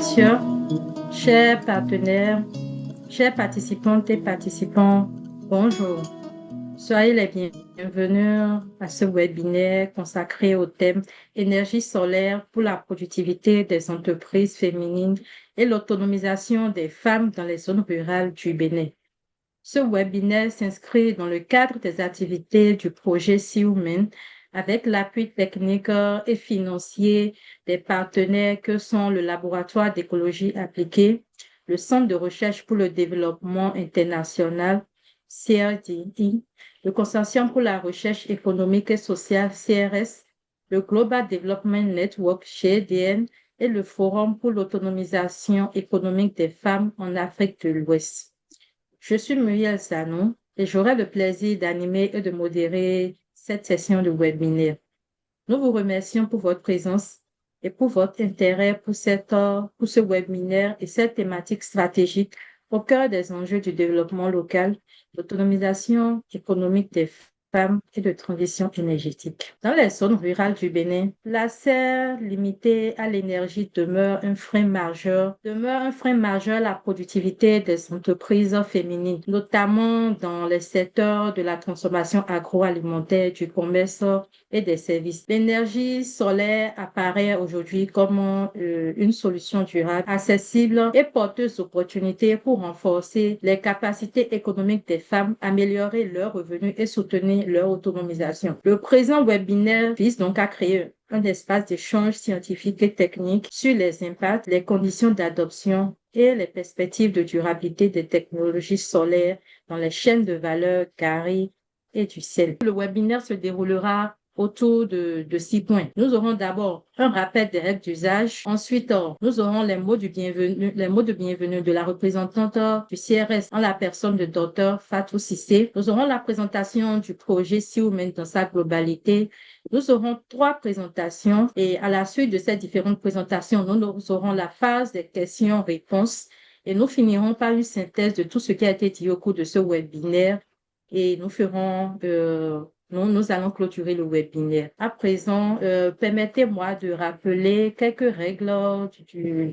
chercheurs, chers partenaires, chers participantes et participants, bonjour. Soyez les bienvenus à ce webinaire consacré au thème énergie solaire pour la productivité des entreprises féminines et l'autonomisation des femmes dans les zones rurales du Bénin. Ce webinaire s'inscrit dans le cadre des activités du projet SeaWomen avec l'appui technique et financier des partenaires que sont le Laboratoire d'écologie appliquée, le Centre de recherche pour le développement international, CRDI, le Consortium pour la recherche économique et sociale, CRS, le Global Development Network, GDN, et le Forum pour l'autonomisation économique des femmes en Afrique de l'Ouest. Je suis Muriel Sanou et j'aurai le plaisir d'animer et de modérer cette session de webinaire. Nous vous remercions pour votre présence et pour votre intérêt pour ce webinaire et cette thématique stratégique au cœur des enjeux du développement local, l'autonomisation économique des femmes et de transition énergétique. Dans les zones rurales du Bénin, l'accès limité à l'énergie demeure un frein majeur à la productivité des entreprises féminines, notamment dans les secteurs de la transformation agroalimentaire, du commerce et des services. L'énergie solaire apparaît aujourd'hui comme une solution durable, accessible et porteuse d'opportunités pour renforcer les capacités économiques des femmes, améliorer leurs revenus et soutenir leur autonomisation. Le présent webinaire vise donc à créer un espace d'échange scientifique et technique sur les impacts, les conditions d'adoption et les perspectives de durabilité des technologies solaires dans les chaînes de valeur carrées et du ciel. Le webinaire se déroulera autour de 6 points. Nous aurons d'abord un rappel des règles d'usage. Ensuite, nous aurons les mots de bienvenue de la représentante du CRS en la personne de Dr Fatou Cissé. Nous aurons la présentation du projet SeaWomen dans sa globalité. Nous aurons 3 présentations et à la suite de ces différentes présentations, nous aurons la phase des questions-réponses et nous finirons par une synthèse de tout ce qui a été dit au cours de ce webinaire et nous allons clôturer le webinaire. À présent, permettez-moi de rappeler quelques règles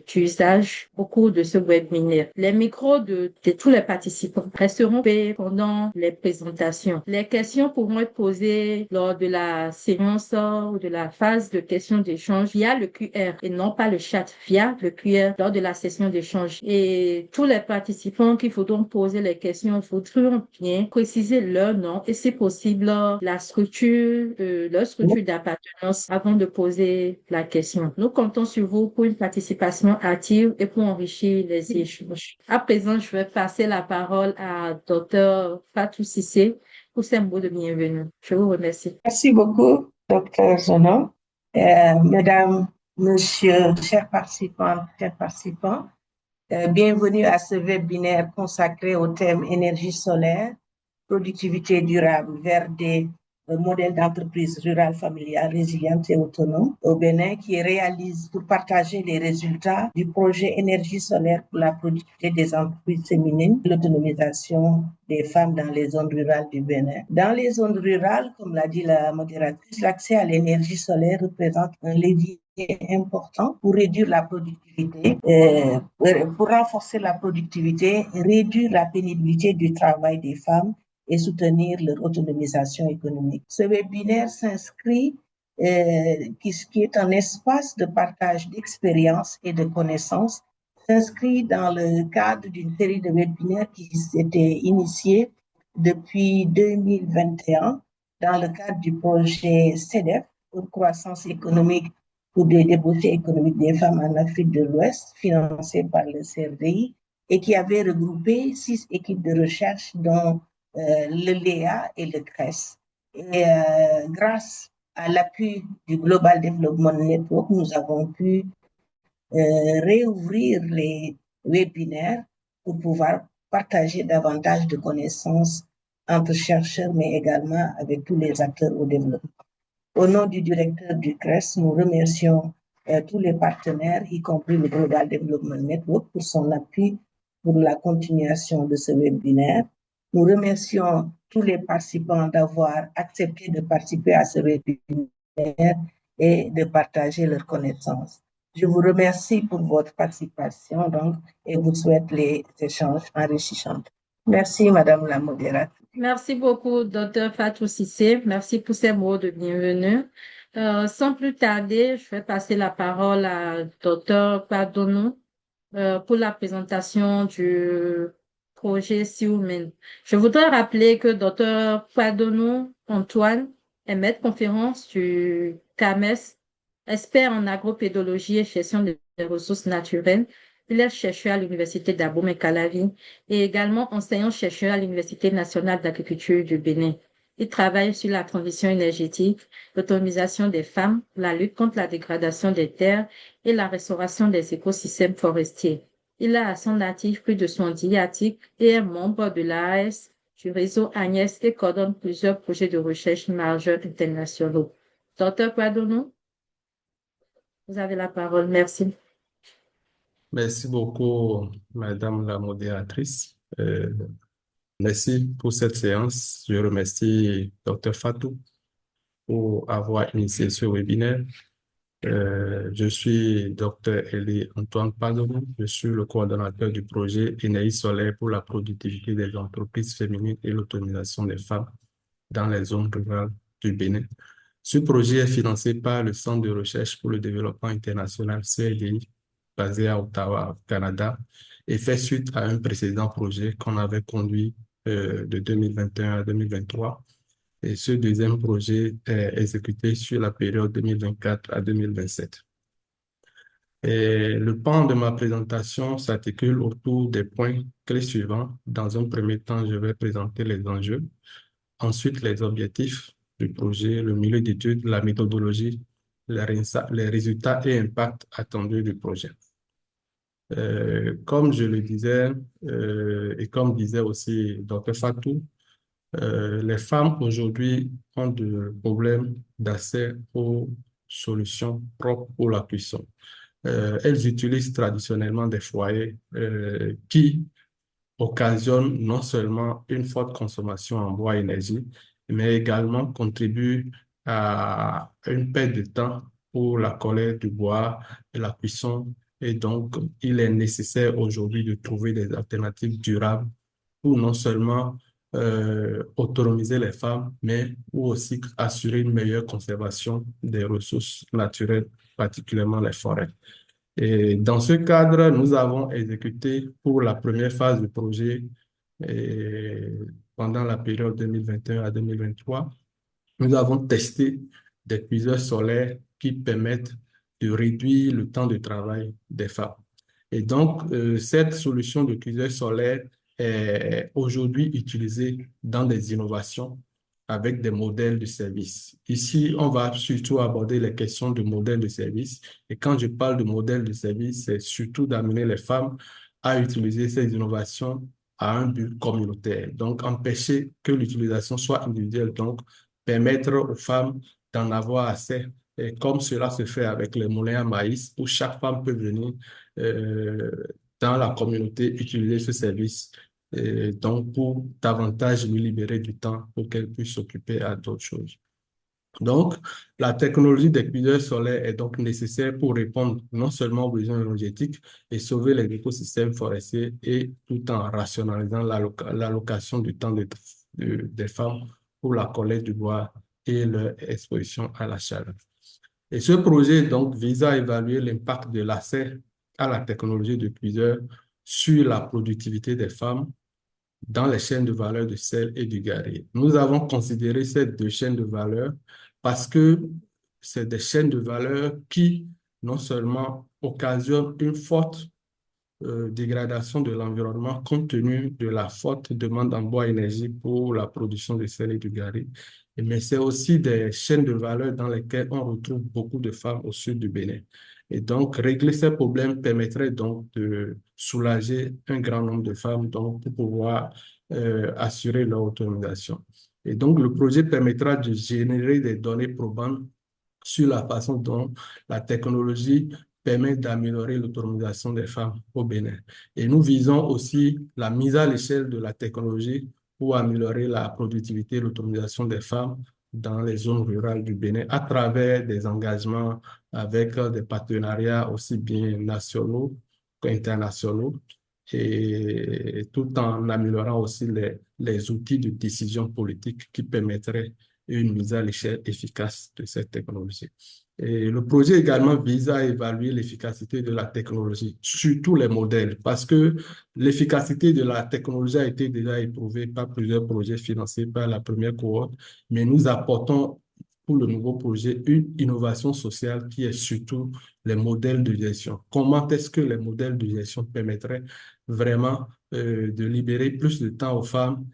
d'usage au cours de ce webinaire. Les micros de tous les participants resteront coupés pendant les présentations. Les questions pourront être posées lors de la séance ou de la phase de questions d'échange via le QR et non pas le chat, via le QR lors de la session d'échange. Et tous les participants qui voudront poser les questions voudront bien préciser leur nom et si possible leur structure d'appartenance avant de poser la question. Nous comptons sur vous pour une participation active et pour enrichir les échanges. À présent, je vais passer la parole à Dr Fatou Cissé pour ses mots de bienvenue. Je vous remercie. Merci beaucoup, Dr Zono. Mesdames, Messieurs, chers participants, bienvenue à ce webinaire consacré au thème énergie solaire, productivité durable vers des modèles d'entreprise rurale familiale résiliente et autonome au Bénin qui réalise pour partager les résultats du projet énergie solaire pour la productivité des entreprises féminines, l'autonomisation des femmes dans les zones rurales du Bénin. Dans les zones rurales, comme l'a dit la modératrice, l'accès à l'énergie solaire représente un levier important pour réduire la productivité, pour renforcer la productivité, réduire la pénibilité du travail des femmes et soutenir leur autonomisation économique. Ce webinaire s'inscrit, qui est un espace de partage d'expériences et de connaissances, s'inscrit dans le cadre d'une série de webinaires qui s'était initiée depuis 2021 dans le cadre du projet CEDEF pour croissance économique pour des débouchés économiques des femmes en Afrique de l'Ouest, financé par le CRDI, et qui avait regroupé 6 équipes de recherche dont le LEA et le CRES. Et grâce à l'appui du Global Development Network, nous avons pu réouvrir les webinaires pour pouvoir partager davantage de connaissances entre chercheurs, mais également avec tous les acteurs au développement. Au nom du directeur du CRES, nous remercions tous les partenaires, y compris le Global Development Network, pour son appui pour la continuation de ce webinaire. Nous remercions tous les participants d'avoir accepté de participer à ce webinaire et de partager leurs connaissances. Je vous remercie pour votre participation donc, et vous souhaite les échanges enrichissants. Merci, Madame la modératrice. Merci beaucoup, docteur Fatou Cissé. Merci pour ces mots de bienvenue. Sans plus tarder, je vais passer la parole à docteur Padonou pour la présentation du projet SIOUMEN. Je voudrais rappeler que docteur Padonou Antoine est maître conférence du CAMES, expert en agropédologie et gestion des ressources naturelles. Il est chercheur à l'Université d'Abomey-Calavi et également enseignant-chercheur à l'Université nationale d'agriculture du Bénin. Il travaille sur la transition énergétique, l'autonomisation des femmes, la lutte contre la dégradation des terres et la restauration des écosystèmes forestiers. Il a à son actif plus de 70 articles et est membre de l'AAS, du réseau Agnès et coordonne plusieurs projets de recherche majeurs internationaux. Docteur Padonou, vous avez la parole. Merci. Merci beaucoup, Madame la modératrice. Merci pour cette séance. Je remercie Dr Fatou pour avoir initié ce webinaire. Je suis Dr Elie Antoine Padonou. Je suis le coordonnateur du projet Énergie solaire pour la productivité des entreprises féminines et l'autonomisation des femmes dans les zones rurales du Bénin. Ce projet est financé par le Centre de recherche pour le développement international CRDI, basé à Ottawa, au Canada, et fait suite à un précédent projet qu'on avait conduit de 2021 à 2023. Et ce deuxième projet est exécuté sur la période 2024 à 2027. Et le pan de ma présentation s'articule autour des points clés suivants. Dans un premier temps, je vais présenter les enjeux, ensuite les objectifs du projet, le milieu d'études, la méthodologie, les résultats et impacts attendus du projet. Comme je le disais, et comme disait aussi Dr Fatou, les femmes aujourd'hui ont des problèmes d'accès aux solutions propres pour la cuisson. Elles utilisent traditionnellement des foyers qui occasionnent non seulement une forte consommation en bois et énergie, mais également contribuent à une perte de temps pour la collecte du bois et la cuisson. Et donc, il est nécessaire aujourd'hui de trouver des alternatives durables pour non seulement autonomiser les femmes, mais pour aussi assurer une meilleure conservation des ressources naturelles, particulièrement les forêts. Et dans ce cadre, nous avons exécuté pour la première phase du projet pendant la période 2021 à 2023, nous avons testé des cuiseurs solaires qui permettent de réduire le temps de travail des femmes. Et donc, cette solution de cuiseur solaire est aujourd'hui utilisée dans des innovations avec des modèles de service. Ici, on va surtout aborder les questions de modèles de service. Et quand je parle de modèles de service, c'est surtout d'amener les femmes à utiliser ces innovations à un but communautaire. Donc, empêcher que l'utilisation soit individuelle. Donc, permettre aux femmes d'en avoir assez, et comme cela se fait avec les moulins à maïs, où chaque femme peut venir euh, dans la communauté utiliser ce service. Et donc, pour davantage lui libérer du temps pour qu'elle puisse s'occuper à d'autres choses. Donc, la technologie des cuiseurs solaires est donc nécessaire pour répondre non seulement aux besoins énergétiques et sauver les écosystèmes forestiers et tout en rationalisant l'allocation du temps des femmes pour la collecte du bois et leur exposition à la chaleur. Et ce projet donc vise à évaluer l'impact de l'accès à la technologie de cuiseur sur la productivité des femmes dans les chaînes de valeur de sel et du gari. Nous avons considéré ces deux chaînes de valeur parce que c'est des chaînes de valeur qui non seulement occasionnent une forte dégradation de l'environnement compte tenu de la forte demande en bois énergie pour la production de sel et du gari. Mais c'est aussi des chaînes de valeur dans lesquelles on retrouve beaucoup de femmes au sud du Bénin. Et donc, régler ces problèmes permettrait donc de soulager un grand nombre de femmes donc, pour pouvoir assurer leur autonomisation. Et donc, le projet permettra de générer des données probantes sur la façon dont la technologie permet d'améliorer l'autonomisation des femmes au Bénin. Et nous visons aussi la mise à l'échelle de la technologie pour améliorer la productivité et l'autonomisation des femmes dans les zones rurales du Bénin à travers des engagements avec des partenariats aussi bien nationaux qu'internationaux et tout en améliorant aussi les outils de décision politique qui permettraient une mise à l'échelle efficace de cette technologie. Et le projet également vise à évaluer l'efficacité de la technologie sur tous les modèles parce que l'efficacité de la technologie a été déjà éprouvée par plusieurs projets financés par la première cohorte, mais nous apportons pour le nouveau projet une innovation sociale qui est surtout les modèles de gestion. Comment est-ce que les modèles de gestion permettraient vraiment de libérer plus de temps aux femmes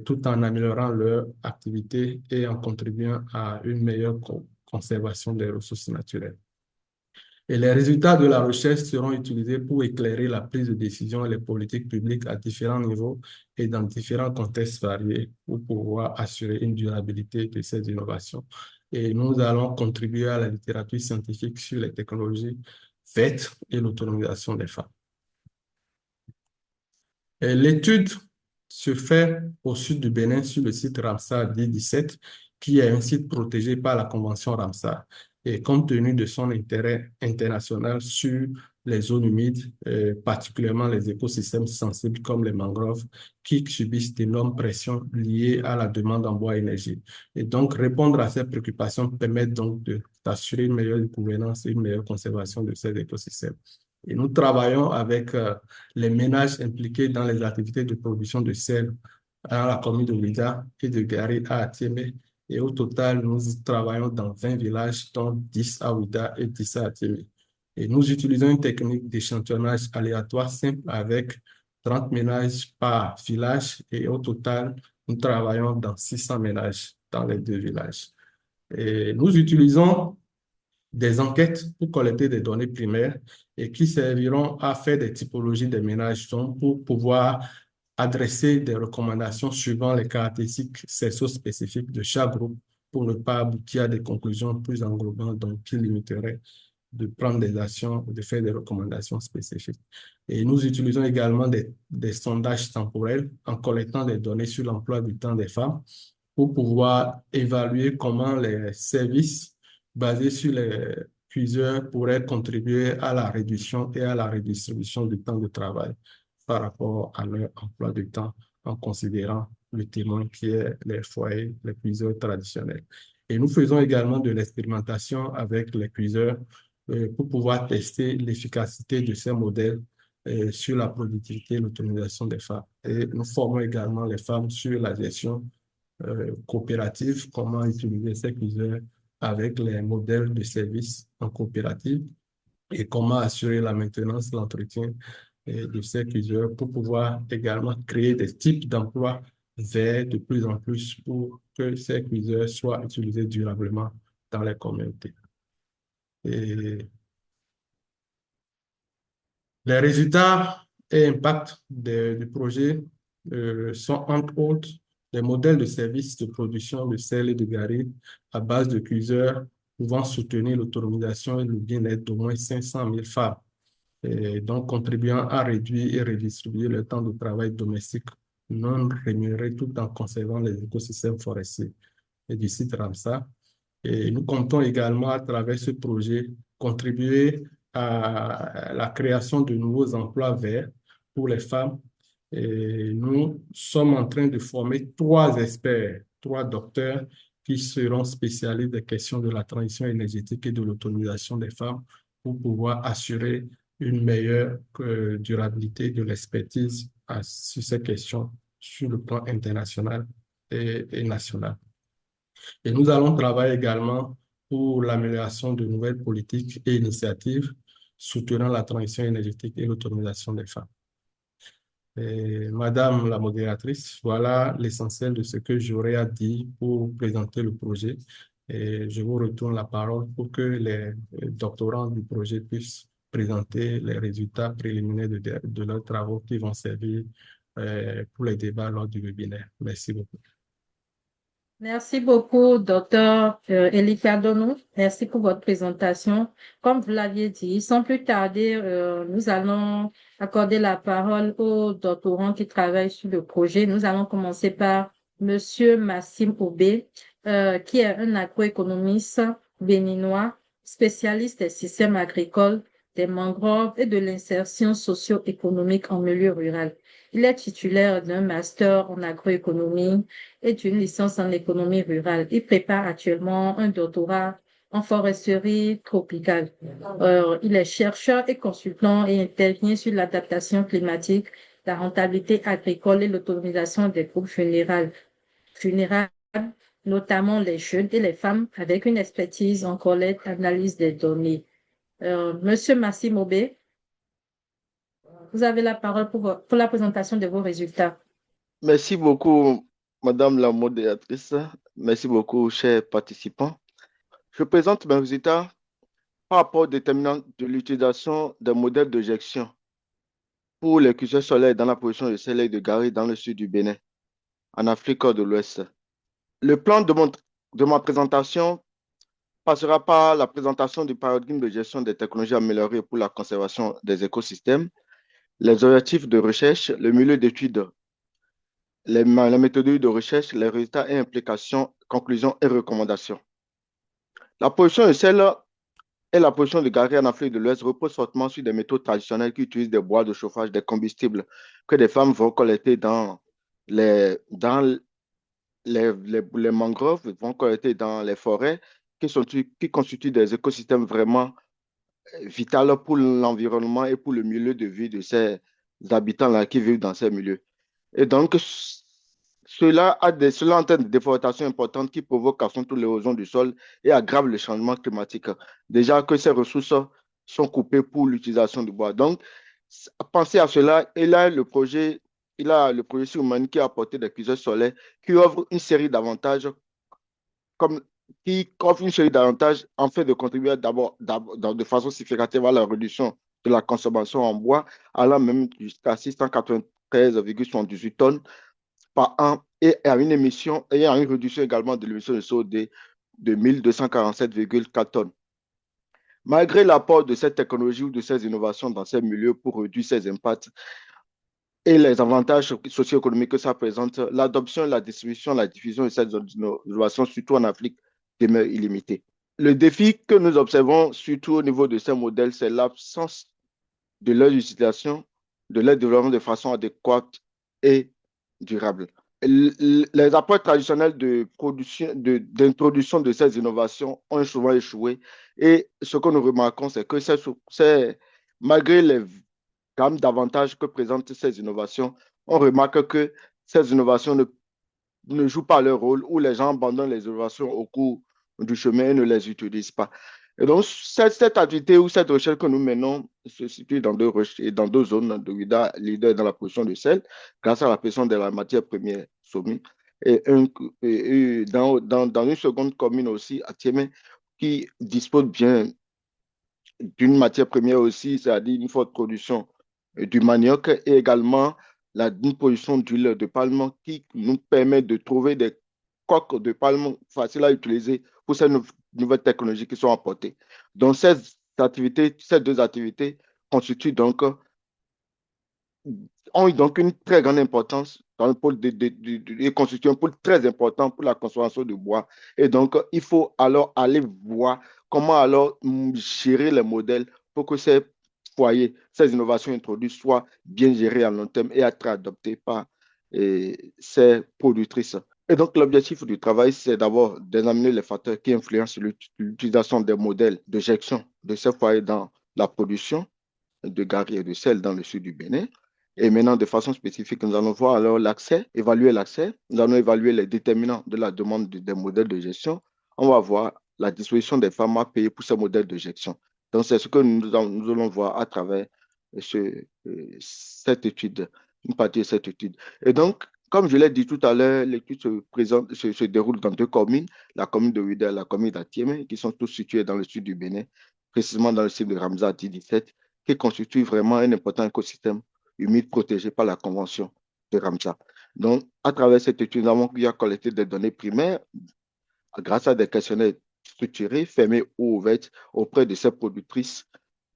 tout en améliorant leur activité et en contribuant à une meilleure conservation des ressources naturelles. Et les résultats de la recherche seront utilisés pour éclairer la prise de décision et les politiques publiques à différents niveaux et dans différents contextes variés pour pouvoir assurer une durabilité de ces innovations. Et nous allons contribuer à la littérature scientifique sur les technologies vertes et l'autonomisation des femmes. L'étude se fait au sud du Bénin sur le site Ramsar D17, qui est un site protégé par la Convention Ramsar. Et compte tenu de son intérêt international sur les zones humides, particulièrement les écosystèmes sensibles comme les mangroves, qui subissent d'énormes pressions liées à la demande en bois et énergie. Et donc, répondre à ces préoccupations permet donc d'assurer une meilleure gouvernance et une meilleure conservation de ces écosystèmes. Et nous travaillons avec les ménages impliqués dans les activités de production de sel à la commune de Ouidah et de Gari à Atiémé. Et au total, nous travaillons dans 20 villages, dont 10 à Ouidah et 10 à Atiémé. Et nous utilisons une technique d'échantillonnage aléatoire simple avec 30 ménages par village. Et au total, nous travaillons dans 600 ménages dans les deux villages. Et nous utilisons des enquêtes pour collecter des données primaires et qui serviront à faire des typologies des ménages donc pour pouvoir adresser des recommandations suivant les caractéristiques sexo-spécifiques de chaque groupe pour ne pas aboutir à des conclusions plus englobantes donc qui limiteraient de prendre des actions, de faire des recommandations spécifiques. Et nous utilisons également des sondages temporels en collectant des données sur l'emploi du temps des femmes pour pouvoir évaluer comment les services basés sur les cuiseurs pourraient contribuer à la réduction et à la redistribution du temps de travail par rapport à leur emploi du temps en considérant le témoin qui est les foyers, les cuiseurs traditionnels. Et nous faisons également de l'expérimentation avec les cuiseurs pour pouvoir tester l'efficacité de ces modèles sur la productivité et l'autonomisation des femmes. Et nous formons également les femmes sur la gestion coopérative, comment utiliser ces cuiseurs avec les modèles de services en coopérative et comment assurer la maintenance, l'entretien de ces cuiseurs pour pouvoir également créer des types d'emplois verts de plus en plus pour que ces cuiseurs soient utilisés durablement dans les communautés. Et les résultats et impacts du projet sont entre autres des modèles de services de production de sel et de gari à base de cuiseurs pouvant soutenir l'autonomisation et le bien-être d'au moins 500 000 femmes, et donc contribuant à réduire et redistribuer le temps de travail domestique non rémunéré tout en conservant les écosystèmes forestiers et du site Ramsar. Et nous comptons également, à travers ce projet, contribuer à la création de nouveaux emplois verts pour les femmes. Et nous sommes en train de former 3 experts, 3 docteurs qui seront spécialistes des questions de la transition énergétique et de l'autonomisation des femmes pour pouvoir assurer une meilleure durabilité de l'expertise sur ces questions sur le plan international et national. Et nous allons travailler également pour l'amélioration de nouvelles politiques et initiatives soutenant la transition énergétique et l'autonomisation des femmes. Et Madame la modératrice, voilà l'essentiel de ce que j'aurais à dire pour présenter le projet. Et je vous retourne la parole pour que les doctorants du projet puissent présenter les résultats préliminaires de leurs travaux qui vont servir pour les débats lors du webinaire. Merci beaucoup. Merci beaucoup, docteur Elika Donou. Merci pour votre présentation. Comme vous l'aviez dit, sans plus tarder, nous allons accorder la parole aux doctorants qui travaillent sur le projet. Nous allons commencer par Monsieur Massim Aubé, qui est un agroéconomiste béninois, spécialiste des systèmes agricoles, des mangroves et de l'insertion socio-économique en milieu rural. Il est titulaire d'un master en agroéconomie et d'une licence en économie rurale. Il prépare actuellement un doctorat en foresterie tropicale. Il est chercheur et consultant et intervient sur l'adaptation climatique, la rentabilité agricole et l'autonomisation des groupes vulnérables, notamment les jeunes et les femmes, avec une expertise en collecte, analyse des données. Monsieur Massimo B, vous avez la parole pour la présentation de vos résultats. Merci beaucoup, Madame la modératrice. Merci beaucoup, chers participants. Je présente mes résultats par rapport aux déterminants de l'utilisation des modèles de gestion pour les cuisseurs solaires dans la production de sel et de Gary dans le sud du Bénin, en Afrique de l'Ouest. Le plan de ma présentation passera par la présentation du paradigme de gestion des technologies améliorées pour la conservation des écosystèmes, les objectifs de recherche, le milieu d'études, la méthodologie de recherche, les résultats et implications, conclusions et recommandations. La production de sel et la production de Gary en Afrique de l'Ouest repose fortement sur des méthodes traditionnelles qui utilisent des bois de chauffage, des combustibles que des femmes vont collecter dans les mangroves, vont collecter dans les forêts, qui constituent des écosystèmes vraiment vitaux pour l'environnement et pour le milieu de vie de ces habitants-là qui vivent dans ces milieux. Et donc, cela entraîne des déforestations importantes qui provoquent à son tour l'érosion du sol et aggravent le changement climatique. Déjà que ces ressources sont coupées pour l'utilisation du bois. Donc, pensez à cela. Et là, il a le projet Surman qui a apporté des cuiseurs solaires qui offrent une série d'avantages comme qui offre une série d'avantages en fait de contribuer d'abord de façon significative à la réduction de la consommation en bois, allant même jusqu'à 693,78 tonnes par an et à une émission et à une réduction également de l'émission de CO2 de 1247,4 tonnes. Malgré l'apport de cette technologie ou de ces innovations dans ces milieux pour réduire ces impacts et les avantages socio-économiques que ça présente, l'adoption, la distribution, la diffusion de ces innovations, surtout en Afrique, demeure illimitée. Le défi que nous observons, surtout au niveau de ces modèles, c'est l'absence de leur utilisation, de leur développement de façon adéquate et durable. Les approches traditionnelles d'introduction de ces innovations ont souvent échoué. Et ce que nous remarquons, c'est que malgré les gammes d'avantages que présentent ces innovations, on remarque que ces innovations ne jouent pas leur rôle ou les gens abandonnent les innovations au cours du chemin et ne les utilisent pas. Et donc, cette activité ou cette recherche que nous menons se situe dans deux zones de leader dans la production de sel, grâce à la pression de la matière première soumise, et dans une seconde commune aussi, à Tiémé, qui dispose bien d'une matière première aussi, c'est-à-dire une forte production du manioc et également une production d'huile de palme qui nous permet de trouver des coques de palme faciles à utiliser pour ces nouvelles technologies qui sont apportées. Donc, ces deux activités constituent donc, ont donc une très grande importance dans le pôle et constituent un pôle très important pour la consommation de bois. Et donc, il faut alors aller voir comment alors gérer les modèles pour que ces foyers, ces innovations introduites soient bien gérées à long terme et être adoptées par ces productrices. Et donc, l'objectif du travail, c'est d'abord d'examiner les facteurs qui influencent l'utilisation des modèles de gestion de ces foyers dans la production de Gary et de sel dans le sud du Bénin. Et maintenant, de façon spécifique, nous allons voir alors évaluer l'accès. Nous allons évaluer les déterminants de la demande des modèles de gestion. On va voir la disposition des femmes à payer pour ces modèles de gestion. Donc, c'est ce que nous allons voir à travers cette étude, une partie de cette étude. Et donc, comme je l'ai dit tout à l'heure, l'étude se déroule dans deux communes, la commune de Ouidah et la commune d'Atiémé, qui sont tous situées dans le sud du Bénin, précisément dans le site de Ramza 17, qui constitue vraiment un important écosystème humide protégé par la Convention de Ramsar. Donc, à travers cette étude, nous avons pu collecter des données primaires grâce à des questionnaires structurés, fermés ou ouverts auprès de ces productrices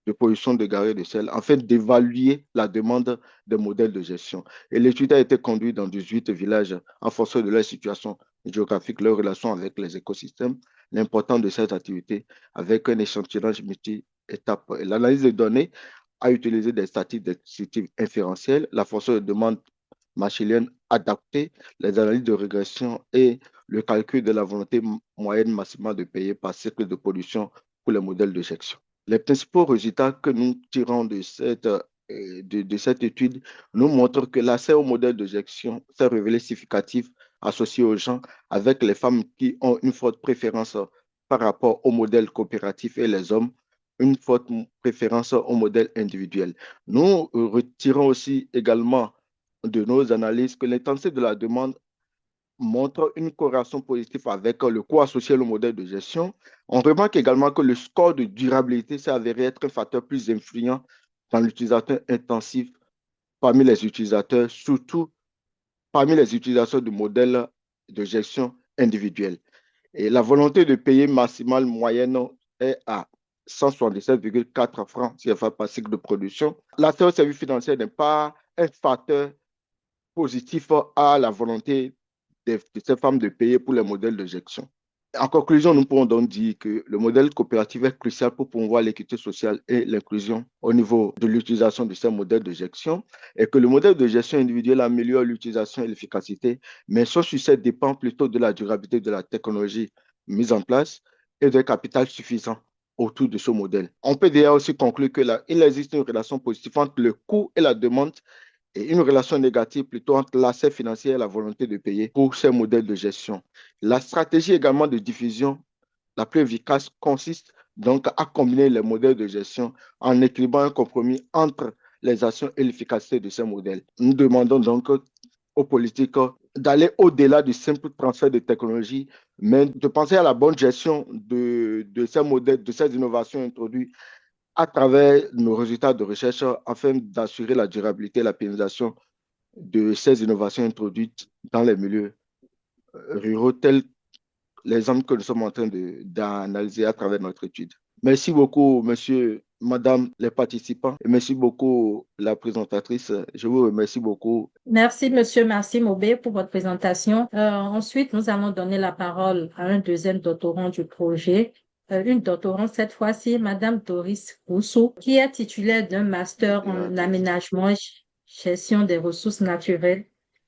de production de gari et de sel afin d'évaluer la demande des modèles de gestion. Et l'étude a été conduite dans 18 villages en fonction de leur situation géographique, leur relation avec les écosystèmes, l'importance de cette activité avec un échantillonnage multi-étapes. L'analyse des données a utilisé des statistiques descriptives inférentielles, la fonction de demande machinienne adaptée, les analyses de régression et le calcul de la volonté moyenne maximale de payer par cycle de production pour les modèles de gestion. Les principaux résultats que nous tirons de cette étude nous montrent que l'accès au modèle de gestion s'est révélé significatif associé aux gens avec les femmes qui ont une forte préférence par rapport au modèle coopératif et les hommes une forte préférence au modèle individuel. Nous retirons aussi également de nos analyses que l'intensité de la demande montre une corrélation positive avec le coût associé au modèle de gestion. On remarque également que le score de durabilité s'est avéré être un facteur plus influent dans l'utilisateur intensif parmi les utilisateurs, surtout parmi les utilisateurs de modèles de gestion individuels. Et la volonté de payer maximale moyenne est à 177,4 francs CFA par cycle de production. L'accès aux services financiers n'est pas un facteur positif à la volonté de ces femmes de payer pour les modèles de gestion. En conclusion, nous pouvons donc dire que le modèle coopératif est crucial pour promouvoir l'équité sociale et l'inclusion au niveau de l'utilisation de ces modèles de gestion et que le modèle de gestion individuelle améliore l'utilisation et l'efficacité, mais son succès dépend plutôt de la durabilité de la technologie mise en place et d'un capital suffisant autour de ce modèle. On peut d'ailleurs aussi conclure qu'il existe une relation positive entre le coût et la demande et une relation négative plutôt entre l'accès financier et la volonté de payer pour ces modèles de gestion. La stratégie également de diffusion la plus efficace consiste donc à combiner les modèles de gestion en équilibrant un compromis entre les actions et l'efficacité de ces modèles. Nous demandons donc aux politiques d'aller au-delà du simple transfert de technologie, mais de penser à la bonne gestion de ces modèles, de ces innovations introduites à travers nos résultats de recherche afin d'assurer la durabilité et la pérennisation de ces innovations introduites dans les milieux ruraux, tels l'exemple que nous sommes en train d'analyser à travers notre étude. Merci beaucoup, monsieur, madame, les participants, et merci beaucoup, la présentatrice. Je vous remercie beaucoup. Merci, monsieur Massim Aubé, pour votre présentation. Ensuite, nous allons donner la parole à un deuxième doctorant du projet, une doctorante cette fois-ci, madame Doris Rousseau, qui est titulaire d'un master en aménagement et gestion des ressources naturelles.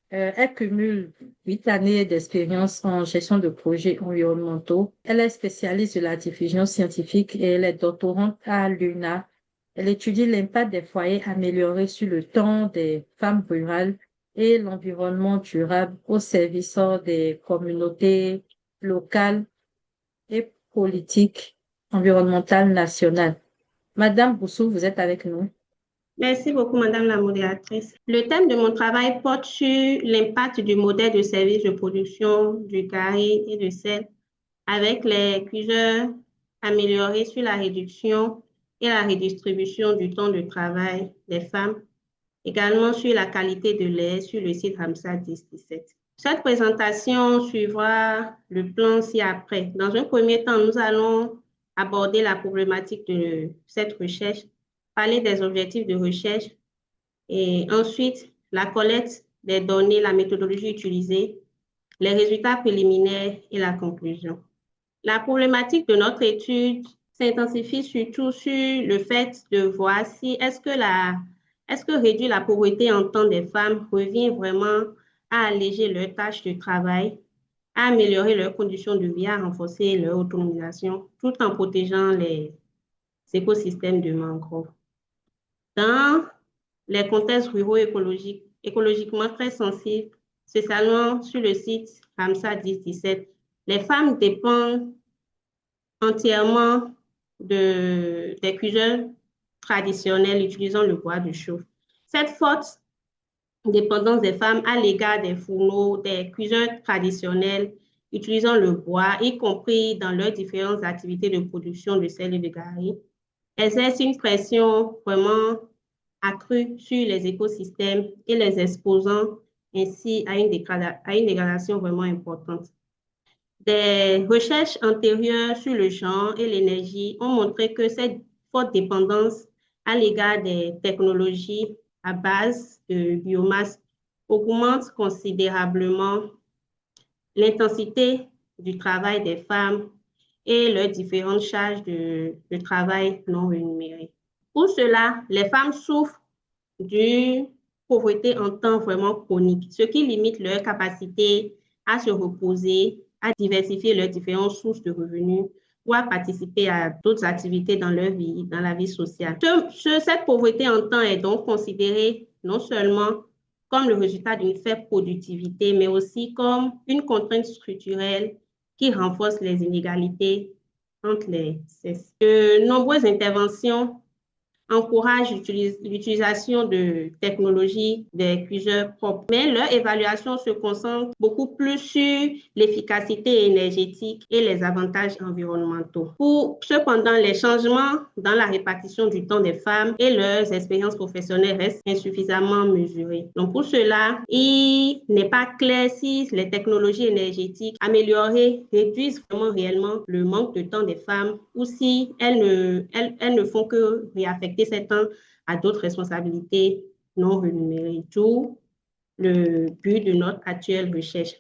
Elle cumule 8 années d'expérience en gestion de projets environnementaux. Elle est spécialiste de la diffusion scientifique et elle est doctorante à l'UNA. Elle étudie l'impact des foyers améliorés sur le temps des femmes rurales et l'environnement durable au service des communautés locales et politiques environnementales nationales. Madame Boussou, vous êtes avec nous. Merci beaucoup, Madame la modératrice. Le thème de mon travail porte sur l'impact du modèle de service de production du gari et du sel avec les cuiseurs améliorés sur la réduction et la redistribution du temps de travail des femmes, également sur la qualité de lait sur le site Ramsar 10-17. Cette présentation suivra le plan ci-après. Dans un premier temps, nous allons aborder la problématique de cette recherche, parler des objectifs de recherche et ensuite la collecte des données, la méthodologie utilisée, les résultats préliminaires et la conclusion. La problématique de notre étude s'intensifie surtout sur le fait de voir si est-ce que réduire la pauvreté en temps des femmes revient vraiment à alléger leurs tâches de travail, à améliorer leurs conditions de vie, à renforcer leur autonomisation, tout en protégeant les écosystèmes de mangrove. Dans les contextes ruraux écologiquement très sensibles, spécialement sur le site Ramsar 10-17, les femmes dépendent entièrement des cuiseurs traditionnels utilisant le bois de chauffe. Cette forte dépendance des femmes à l'égard des fourneaux, des cuiseurs traditionnels utilisant le bois, y compris dans leurs différentes activités de production de sel et de gari, exerce une pression vraiment accrue sur les écosystèmes et les exposant ainsi à une dégradation vraiment importante. Des recherches antérieures sur le genre et l'énergie ont montré que cette forte dépendance à l'égard des technologies à base de biomasse augmente considérablement l'intensité du travail des femmes et leurs différentes charges de travail non rémunérées. Pour cela, les femmes souffrent d'une pauvreté en temps vraiment chronique, ce qui limite leur capacité à se reposer, à diversifier leurs différentes sources de revenus ou à participer à d'autres activités dans leur vie, dans la vie sociale. Cette pauvreté en temps est donc considérée non seulement comme le résultat d'une faible productivité, mais aussi comme une contrainte structurelle qui renforce les inégalités entre les sexes. De nombreuses interventions encouragent l'utilisation de technologies des cuiseurs propres, mais leur évaluation se concentre beaucoup plus sur l'efficacité énergétique et les avantages environnementaux. Cependant, les changements dans la répartition du temps des femmes et leurs expériences professionnelles restent insuffisamment mesurés. Donc, pour cela, il n'est pas clair si les technologies énergétiques améliorées réduisent vraiment réellement le manque de temps des femmes ou si elles ne font que réaffecter cet temps à d'autres responsabilités non rémunérées, d'où le but de notre actuelle recherche.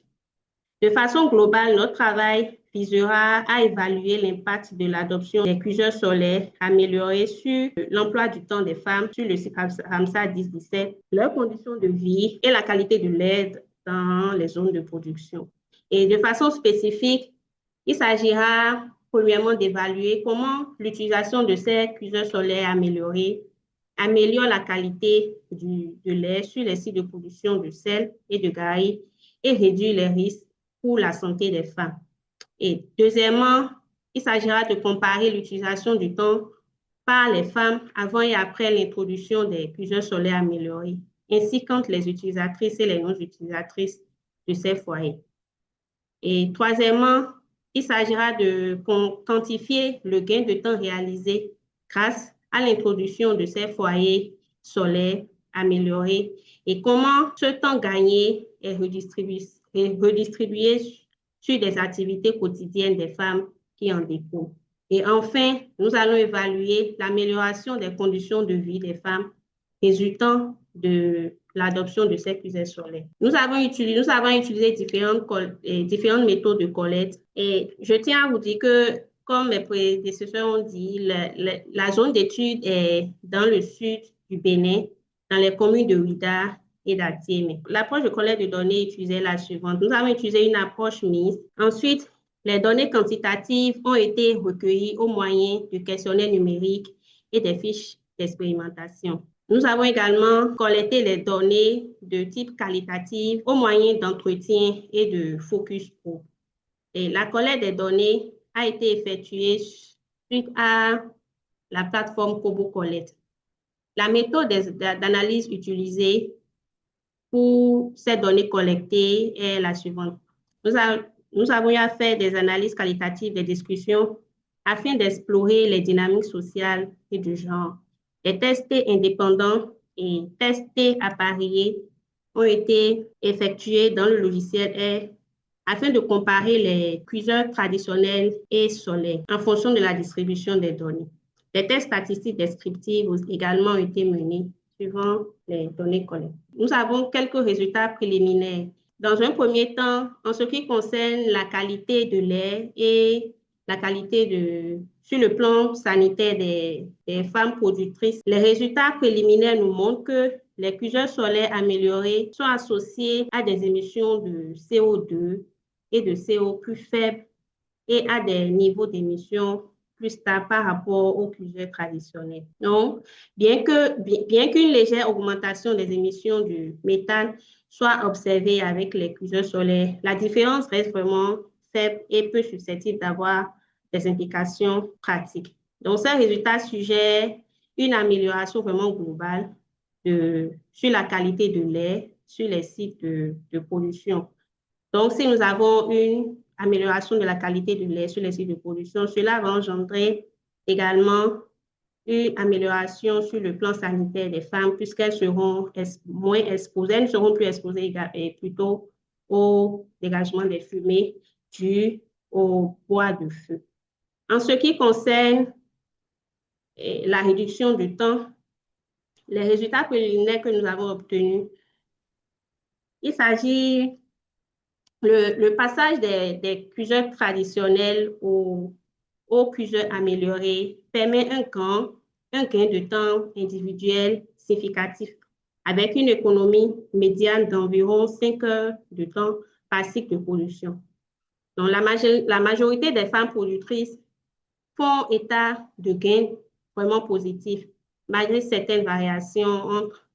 De façon globale, notre travail visera à évaluer l'impact de l'adoption des cuiseurs solaires améliorés sur l'emploi du temps des femmes, sur le cycle Ramsar 10-17, leurs conditions de vie et la qualité de l'aide dans les zones de production. Et de façon spécifique, il s'agira premièrement d'évaluer comment l'utilisation de ces cuiseurs solaires améliorés améliore la qualité de lait sur les sites de production de sel et de gari et réduit les risques pour la santé des femmes. Et deuxièmement, il s'agira de comparer l'utilisation du temps par les femmes avant et après l'introduction des cuiseurs solaires améliorés, ainsi qu'entre les utilisatrices et les non-utilisatrices de ces foyers. Et troisièmement, il s'agira de quantifier le gain de temps réalisé grâce à l'introduction de ces foyers solaires améliorés et comment ce temps gagné est redistribué sur des activités quotidiennes des femmes qui en découlent. Et enfin, nous allons évaluer l'amélioration des conditions de vie des femmes résultant de l'adoption de ces cuiseurs solaires. Nous avons utilisé différentes méthodes de collecte et je tiens à vous dire que, comme mes prédécesseurs ont dit, la zone d'étude est dans le sud du Bénin, dans les communes de Ouida et d'Atiémé. L'approche de collecte de données utilisée est la suivante. Nous avons utilisé une approche mixte. Ensuite, les données quantitatives ont été recueillies au moyen de questionnaires numériques et des fiches d'expérimentation. Nous avons également collecté les données de type qualitatif au moyen d'entretien et de focus group. Et la collecte des données a été effectuée suite à la plateforme Kobo Collect. La méthode d'analyse utilisée pour ces données collectées est la suivante. Nous avons eu à faire des analyses qualitatives des discussions afin d'explorer les dynamiques sociales et du genre. Les tests indépendants et tests appareillés ont été effectués dans le logiciel R afin de comparer les cuiseurs traditionnels et solaires en fonction de la distribution des données. Des tests statistiques descriptifs ont également été menés suivant les données collectées. Nous avons quelques résultats préliminaires. Dans un premier temps, en ce qui concerne la qualité de l'air et la qualité sur le plan sanitaire des femmes productrices, les résultats préliminaires nous montrent que les cuiseurs solaires améliorés sont associés à des émissions de CO2 et de CO plus faibles et à des niveaux d'émissions plus stables par rapport aux cuiseurs traditionnels. Donc, bien qu'une légère augmentation des émissions du méthane soit observée avec les cuiseurs solaires, la différence reste vraiment faible et peu susceptible d'avoir des implications pratiques. Donc, ces résultats suggèrent une amélioration vraiment globale sur la qualité de l'air sur les sites de production. Donc, si nous avons une amélioration de la qualité de l'air sur les sites de production, cela va engendrer également une amélioration sur le plan sanitaire des femmes puisqu'elles seront moins exposées, elles ne seront plus exposées plutôt au dégagement des fumées dû au bois de feu. En ce qui concerne et la réduction du temps, les résultats préliminaires que nous avons obtenus, il s'agit le passage des cuiseurs traditionnels aux cuiseurs améliorés permet un gain de temps individuel significatif avec une économie médiane d'environ 5 heures de temps par cycle de production. Donc, la majorité des femmes productrices font état de gains vraiment positifs, malgré certaines variations entre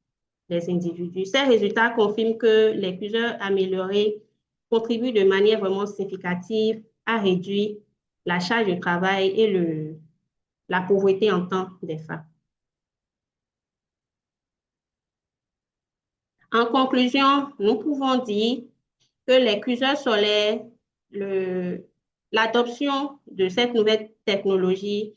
les individus. Ces résultats confirment que les cuiseurs améliorés contribuent de manière vraiment significative à réduire la charge de travail et la pauvreté en temps des femmes. En conclusion, nous pouvons dire que les cuiseurs solaires, l'adoption de cette nouvelle technologie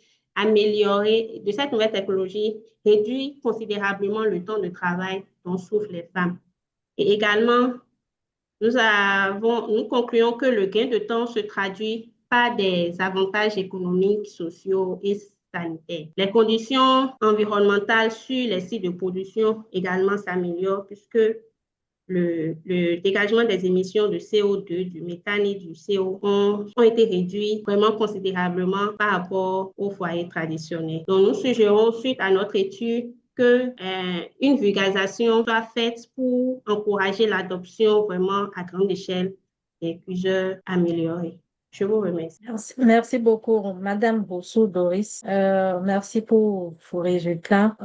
réduit considérablement le temps de travail dont souffrent les femmes. Et également, nous concluons que le gain de temps se traduit par des avantages économiques, sociaux et sanitaires. Les conditions environnementales sur les sites de production également s'améliorent puisque le dégagement des émissions de CO2, du méthane et du CO ont été réduits vraiment considérablement par rapport aux foyers traditionnels. Donc, nous suggérons, suite à notre étude, qu'une vulgarisation soit faite pour encourager l'adoption vraiment à grande échelle des cuiseurs améliorés. Je vous remercie. Merci beaucoup, Madame Rousseau Doris. Merci pour vos résultats.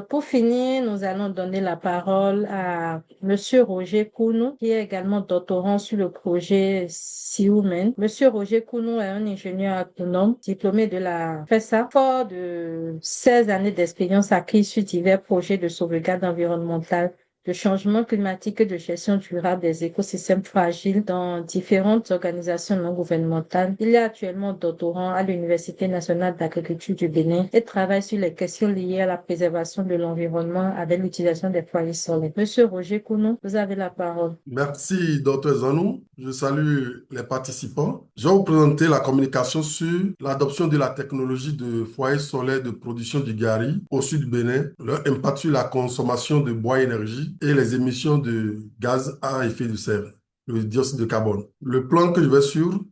Pour finir, nous allons donner la parole à Monsieur Roger Kounou, qui est également doctorant sur le projet SeaWomen. Monsieur Roger Kounou est un ingénieur agronome diplômé de la FESA, fort de 16 années d'expérience acquise sur divers projets de sauvegarde environnementale, de changement climatique et de gestion durable des écosystèmes fragiles dans différentes organisations non gouvernementales. Il est actuellement doctorant à l'Université nationale d'agriculture du Bénin et travaille sur les questions liées à la préservation de l'environnement avec l'utilisation des foyers solaires. Monsieur Roger Kounou, vous avez la parole. Merci, Dr Zanou. Je salue les participants. Je vais vous présenter la communication sur l'adoption de la technologie de foyers solaires de production du Gari au sud du Bénin, leur impact sur la consommation de bois énergie et les émissions de gaz à effet de serre, le dioxyde de carbone. Le plan que je vais suivre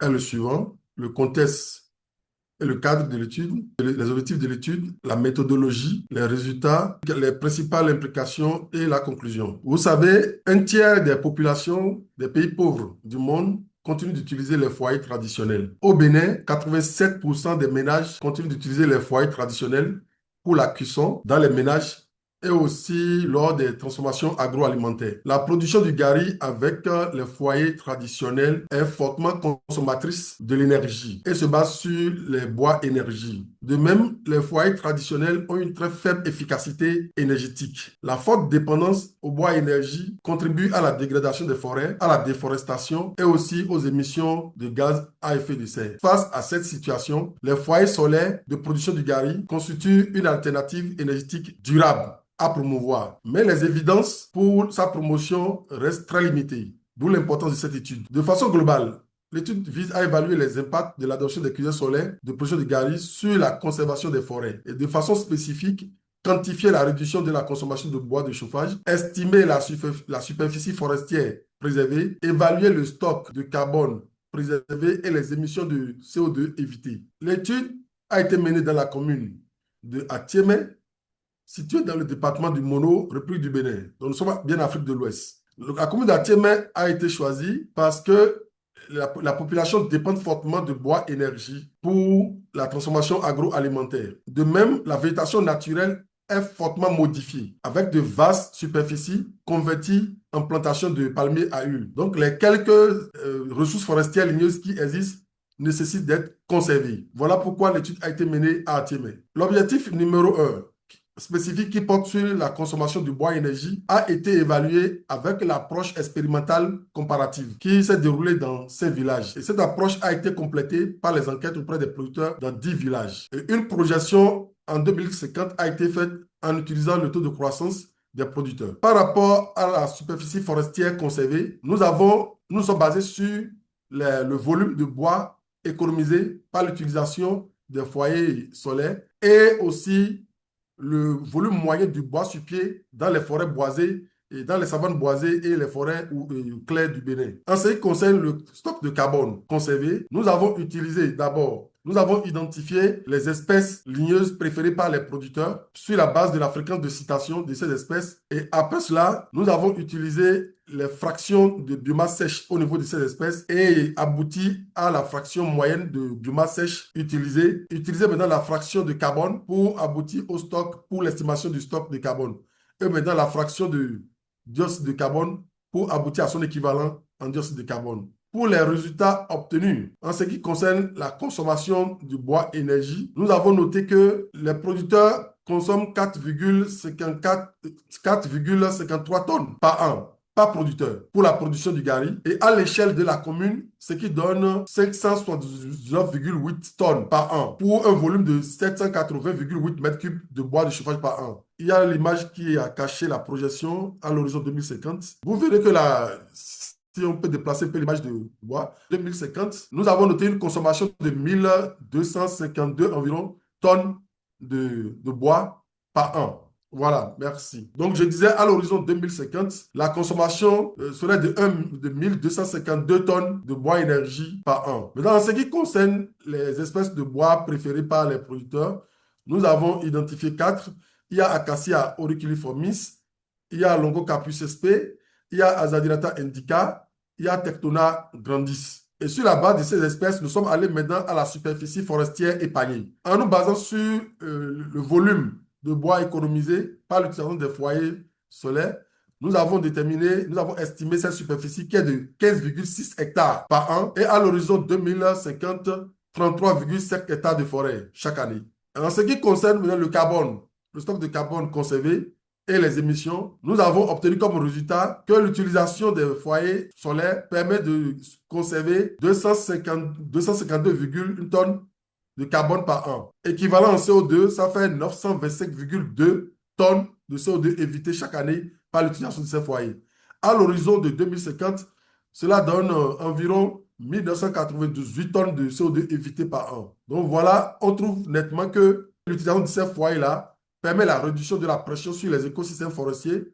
est le suivant: le contexte et le cadre de l'étude, les objectifs de l'étude, la méthodologie, les résultats, les principales implications et la conclusion. Vous savez, un tiers des populations des pays pauvres du monde continuent d'utiliser les foyers traditionnels. Au Bénin, 87% des ménages continuent d'utiliser les foyers traditionnels pour la cuisson dans les ménages et aussi lors des transformations agroalimentaires. La production du Gari avec les foyers traditionnels est fortement consommatrice de l'énergie et se base sur les bois énergie. De même, les foyers traditionnels ont une très faible efficacité énergétique. La forte dépendance au bois énergie contribue à la dégradation des forêts, à la déforestation et aussi aux émissions de gaz à effet de serre. Face à cette situation, les foyers solaires de production du Gari constituent une alternative énergétique durable à promouvoir. Mais les évidences pour sa promotion restent très limitées, d'où l'importance de cette étude. De façon globale, l'étude vise à évaluer les impacts de l'adoption des cuiseurs solaires de production de Gari sur la conservation des forêts et de façon spécifique, quantifier la réduction de la consommation de bois de chauffage, estimer la superficie forestière préservée, évaluer le stock de carbone préservé et les émissions de CO2 évitées. L'étude a été menée dans la commune de Atiémé, située dans le département du Mono, République du Bénin. Donc nous sommes bien en Afrique de l'Ouest. La commune d'Atiémé a été choisie parce que la population dépend fortement de bois énergie pour la transformation agroalimentaire. De même, la végétation naturelle est fortement modifiée avec de vastes superficies converties en plantations de palmiers à huile. Donc les quelques ressources forestières ligneuses qui existent nécessitent d'être conservées. Voilà pourquoi l'étude a été menée à Atiémé. L'objectif numéro 1 spécifique qui porte sur la consommation du bois énergie a été évalué avec l'approche expérimentale comparative qui s'est déroulée dans 5 villages. Et cette approche a été complétée par les enquêtes auprès des producteurs dans 10 villages. Et une projection en 2050 a été faite en utilisant le taux de croissance des producteurs. Par rapport à la superficie forestière conservée, nous sommes basés sur le volume de bois économisé par l'utilisation des foyers solaires et aussi le volume moyen du bois sur pied dans les forêts boisées et dans les savanes boisées et les forêts claires du Bénin. En ce qui concerne le stock de carbone conservé, nous avons utilisé d'abord, nous avons identifié les espèces ligneuses préférées par les producteurs sur la base de la fréquence de citation de ces espèces. Et après cela, nous avons utilisé les fractions de biomasse sèche au niveau de ces espèces et abouti à la fraction moyenne de biomasse sèche utilisée. Utiliser maintenant la fraction de carbone pour aboutir au stock, pour l'estimation du stock de carbone. Et maintenant la fraction de dioxyde de carbone pour aboutir à son équivalent en dioxyde de carbone. Pour les résultats obtenus en ce qui concerne la consommation du bois énergie, nous avons noté que les producteurs consomment 4,53 tonnes par an par producteur pour la production du gari et à l'échelle de la commune, ce qui donne 579,8 tonnes par an pour un volume de 780,8 mètres cubes de bois de chauffage par an. Il y a l'image qui a caché la projection à l'horizon 2050. Vous verrez que si on peut déplacer un peu l'image de bois, 2050, nous avons noté une consommation de 1252 environ tonnes de bois par an. Voilà, merci. Donc, je disais, à l'horizon 2050, la consommation serait de 1252 tonnes de bois énergie par an. Maintenant, en ce qui concerne les espèces de bois préférées par les producteurs, nous avons identifié 4. Il y a Acacia auriculaeformis, il y a Longocapus sp, il y a Azadirachta indica, il y a Tectona grandis. Et sur la base de ces espèces, nous sommes allés maintenant à la superficie forestière épargnée. En nous basant sur le volume de bois économisé par l'utilisation des foyers solaires, nous avons estimé cette superficie qui est de 15,6 hectares par an et à l'horizon 2050, 33,7 hectares de forêt chaque année. En ce qui concerne le carbone, le stock de carbone conservé et les émissions, nous avons obtenu comme résultat que l'utilisation des foyers solaires permet de conserver 252,1 tonnes de carbone par an. Équivalent en CO2, ça fait 925,2 tonnes de CO2 évitées chaque année par l'utilisation de ces foyers. À l'horizon de 2050, cela donne environ 1998 tonnes de CO2 évitées par an. Donc voilà, on trouve nettement que l'utilisation de ces foyers-là permet la réduction de la pression sur les écosystèmes forestiers.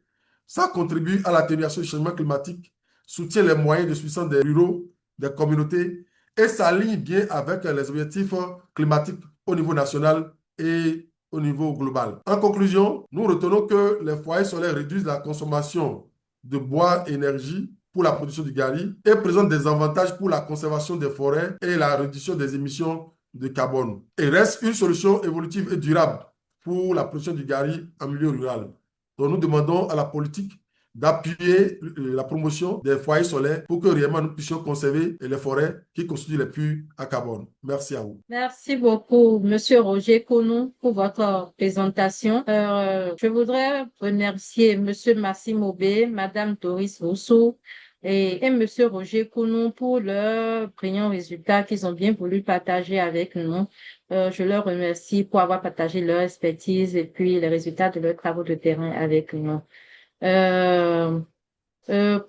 Ça contribue à l'atténuation du changement climatique, soutient les moyens de subsistance des ruraux, des communautés, et s'aligne bien avec les objectifs climatiques au niveau national et au niveau global. En conclusion, nous retenons que les foyers solaires réduisent la consommation de bois énergie pour la production du gari et présentent des avantages pour la conservation des forêts et la réduction des émissions de carbone. Et reste une solution évolutive et durable pour la production du gari en milieu rural. Donc nous demandons à la politique d'appuyer la promotion des foyers solaires pour que réellement nous puissions conserver les forêts qui constituent les puits à carbone. Merci à vous. Merci beaucoup, Monsieur Roger Kounou, pour votre présentation. Je voudrais remercier Monsieur Massimo B, Madame Doris Rousseau et Monsieur Roger Kounou pour leurs brillants résultats qu'ils ont bien voulu partager avec nous. Je leur remercie pour avoir partagé leur expertise et puis les résultats de leurs travaux de terrain avec nous.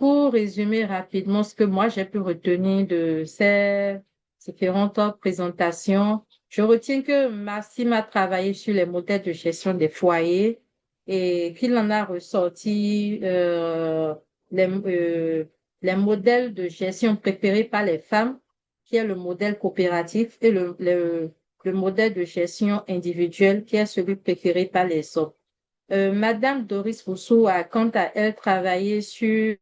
Pour résumer rapidement ce que moi j'ai pu retenir de ces différentes présentations, je retiens que Massim a travaillé sur les modèles de gestion des foyers et qu'il en a ressorti les modèles de gestion préférés par les femmes, qui est le modèle coopératif, et le modèle de gestion individuelle, qui est celui préféré par les hommes. Madame Doris Rousseau a, quant à elle, travaillé sur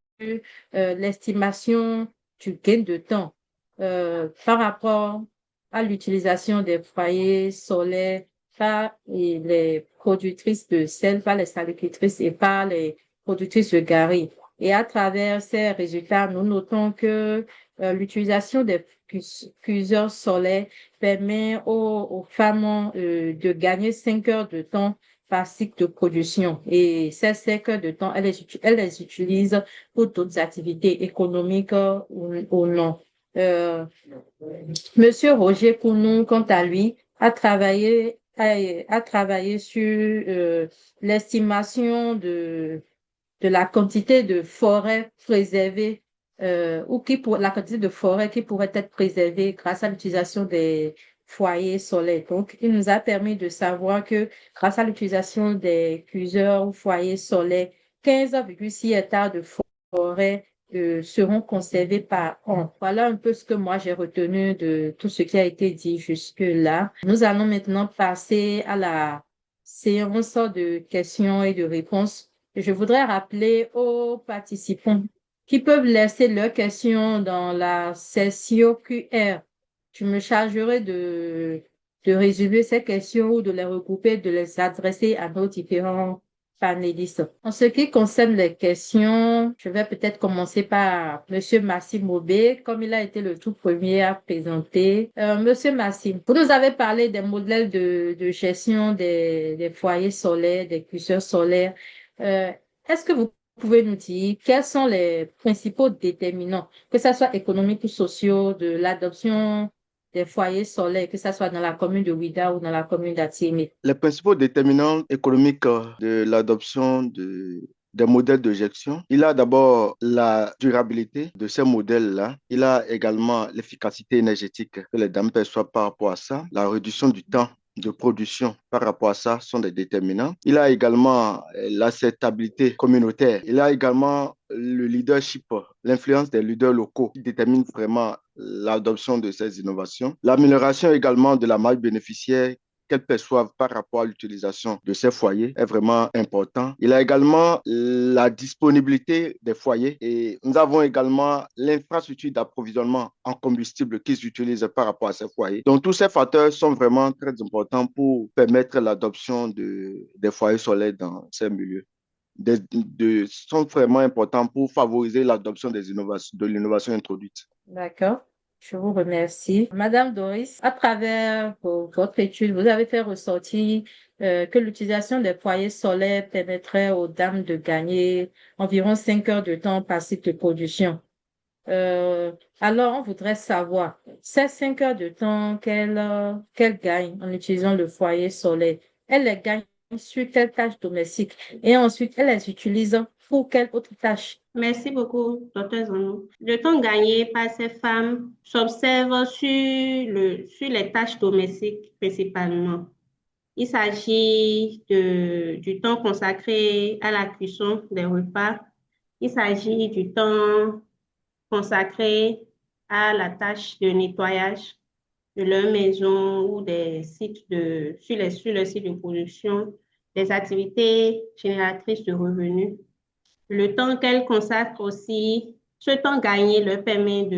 l'estimation du gain de temps par rapport à l'utilisation des foyers solaires par les productrices de sel, par les salicultrices et par les productrices de gari. Et à travers ces résultats, nous notons que l'utilisation des cuiseurs solaires permet aux femmes de gagner 5 heures de temps par cycle de production. Et ces 5 heures de temps, elles les utilisent pour d'autres activités économiques ou non. Monsieur Roger Kounou, quant à lui, a travaillé sur l'estimation de la quantité de forêts préservées la quantité de forêts qui pourraient être préservées grâce à l'utilisation des foyers solaires. Donc, il nous a permis de savoir que grâce à l'utilisation des cuiseurs ou foyers solaires, 15,6 hectares de forêt seront conservés par an. Voilà un peu ce que moi j'ai retenu de tout ce qui a été dit jusque-là. Nous allons maintenant passer à la séance de questions et de réponses. Je voudrais rappeler aux participants qui peuvent laisser leurs questions dans la session QR. Je me chargerai de résumer ces questions ou de les regrouper, de les adresser à nos différents panélistes. En ce qui concerne les questions, je vais peut-être commencer par Monsieur Massim Aubé, comme il a été le tout premier à présenter. Monsieur Massim, vous nous avez parlé des modèles de gestion des foyers solaires, des cuisseurs solaires. Est-ce que vous pouvez nous dire quels sont les principaux déterminants, que ce soit économiques ou sociaux, de l'adoption des foyers solaires, que ce soit dans la commune de Ouidah ou dans la commune d'Atiémé? Les principaux déterminants économiques de l'adoption des modèles de gestion, il a d'abord la durabilité de ces modèles-là. Il a également l'efficacité énergétique que les dames perçoivent par rapport à ça, la réduction du temps de production par rapport à ça sont des déterminants. Il a également l'acceptabilité communautaire. Il a également le leadership, l'influence des leaders locaux qui détermine vraiment l'adoption de ces innovations. L'amélioration également de la marge bénéficiaire qu'elles perçoivent par rapport à l'utilisation de ces foyers est vraiment important. Il y a également la disponibilité des foyers et nous avons également l'infrastructure d'approvisionnement en combustible qu'ils utilisent par rapport à ces foyers. Donc, tous ces facteurs sont vraiment très importants pour permettre l'adoption des foyers solaires dans ces milieux. Sont vraiment importants pour favoriser l'adoption de l'innovation introduite. D'accord. Je vous remercie. Madame Doris, à travers votre étude, vous avez fait ressortir que l'utilisation des foyers solaires permettrait aux dames de gagner environ 5 heures de temps par site de production. Alors, on voudrait savoir, ces 5 heures de temps qu'elles gagnent en utilisant le foyer solaire, elles les gagnent sur quelles tâches domestiques et ensuite elles les utilisent pour quelles autres tâches? Merci beaucoup, Dr. Zanou. Le temps gagné par ces femmes s'observe sur les tâches domestiques principalement. Il s'agit du temps consacré à la cuisson des repas. Il s'agit du temps consacré à la tâche de nettoyage de leur maison ou des sites sur le site de production, des activités génératrices de revenus. Le temps qu'elles consacrent aussi, ce temps gagné leur permet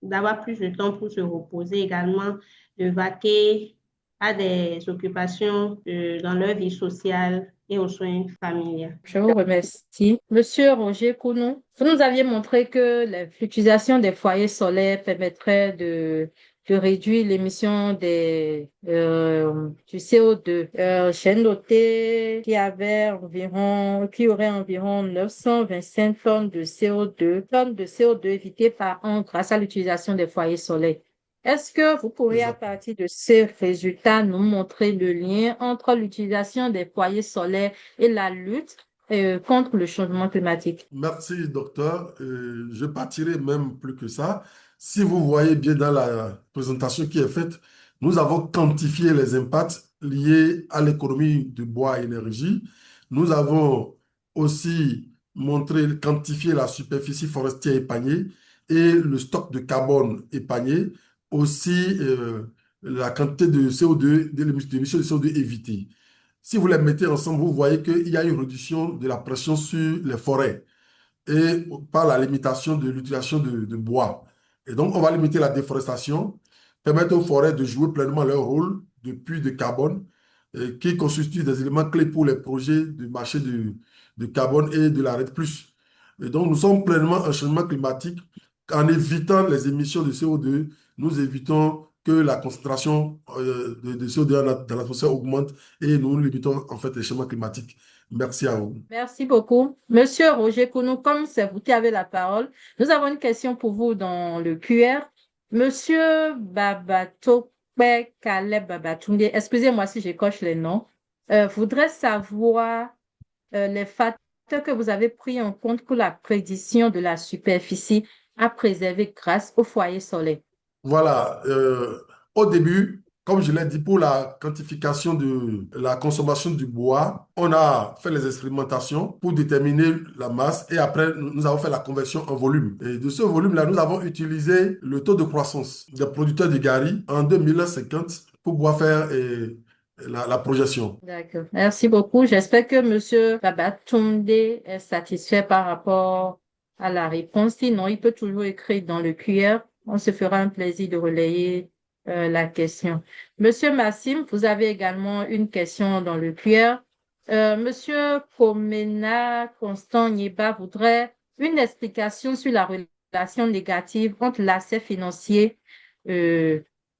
d'avoir plus de temps pour se reposer également, de vaquer à des occupations dans leur vie sociale et aux soins familiaux. Je vous remercie. Monsieur Roger Kounou, vous nous aviez montré que l'utilisation des foyers solaires permettrait de réduire l'émission du CO2. J'ai noté qu'il y aurait environ 925 tonnes de CO2 évitées par an grâce à l'utilisation des foyers solaires. Est-ce que vous pourriez, à partir de ces résultats, nous montrer le lien entre l'utilisation des foyers solaires et la lutte contre le changement climatique? Merci, docteur. Je partirai même plus que ça. Si vous voyez bien dans la présentation qui est faite, nous avons quantifié les impacts liés à l'économie de bois et énergie. Nous avons aussi quantifié la superficie forestière épargnée et le stock de carbone épargné, aussi la quantité de CO2, d'émissions de CO2 évitées. Si vous les mettez ensemble, vous voyez qu'il y a une réduction de la pression sur les forêts et par la limitation de l'utilisation de bois. Et donc, on va limiter la déforestation, permettre aux forêts de jouer pleinement leur rôle de puits de carbone qui constituent des éléments clés pour les projets du marché de carbone et de la REDD+. Et donc, nous sommes pleinement en changement climatique. En évitant les émissions de CO2, nous évitons que la concentration de CO2 dans l'atmosphère augmente et nous limitons en fait les changements climatiques. Merci à vous. Merci beaucoup. Monsieur Roger Kounou, comme c'est vous qui avez la parole, nous avons une question pour vous dans le QR. Monsieur Babatokpe Caleb Babatunde, excusez-moi si j'écorche les noms, voudrait savoir les facteurs que vous avez pris en compte pour la prédiction de la superficie à préserver grâce au foyer solaire. Voilà. Au début, comme je l'ai dit, pour la quantification de la consommation du bois, on a fait les expérimentations pour déterminer la masse et après, nous avons fait la conversion en volume. Et de ce volume-là, nous avons utilisé le taux de croissance des producteurs de Gary en 2050 pour pouvoir faire la projection. D'accord. Merci beaucoup. J'espère que Monsieur Babatunde est satisfait par rapport à la réponse. Sinon, il peut toujours écrire dans le QR. On se fera un plaisir de relayer la question. Monsieur Massim, vous avez également une question dans le QR. Monsieur Komena Constant Nieba voudrait une explication sur la relation négative entre l'accès financier euh,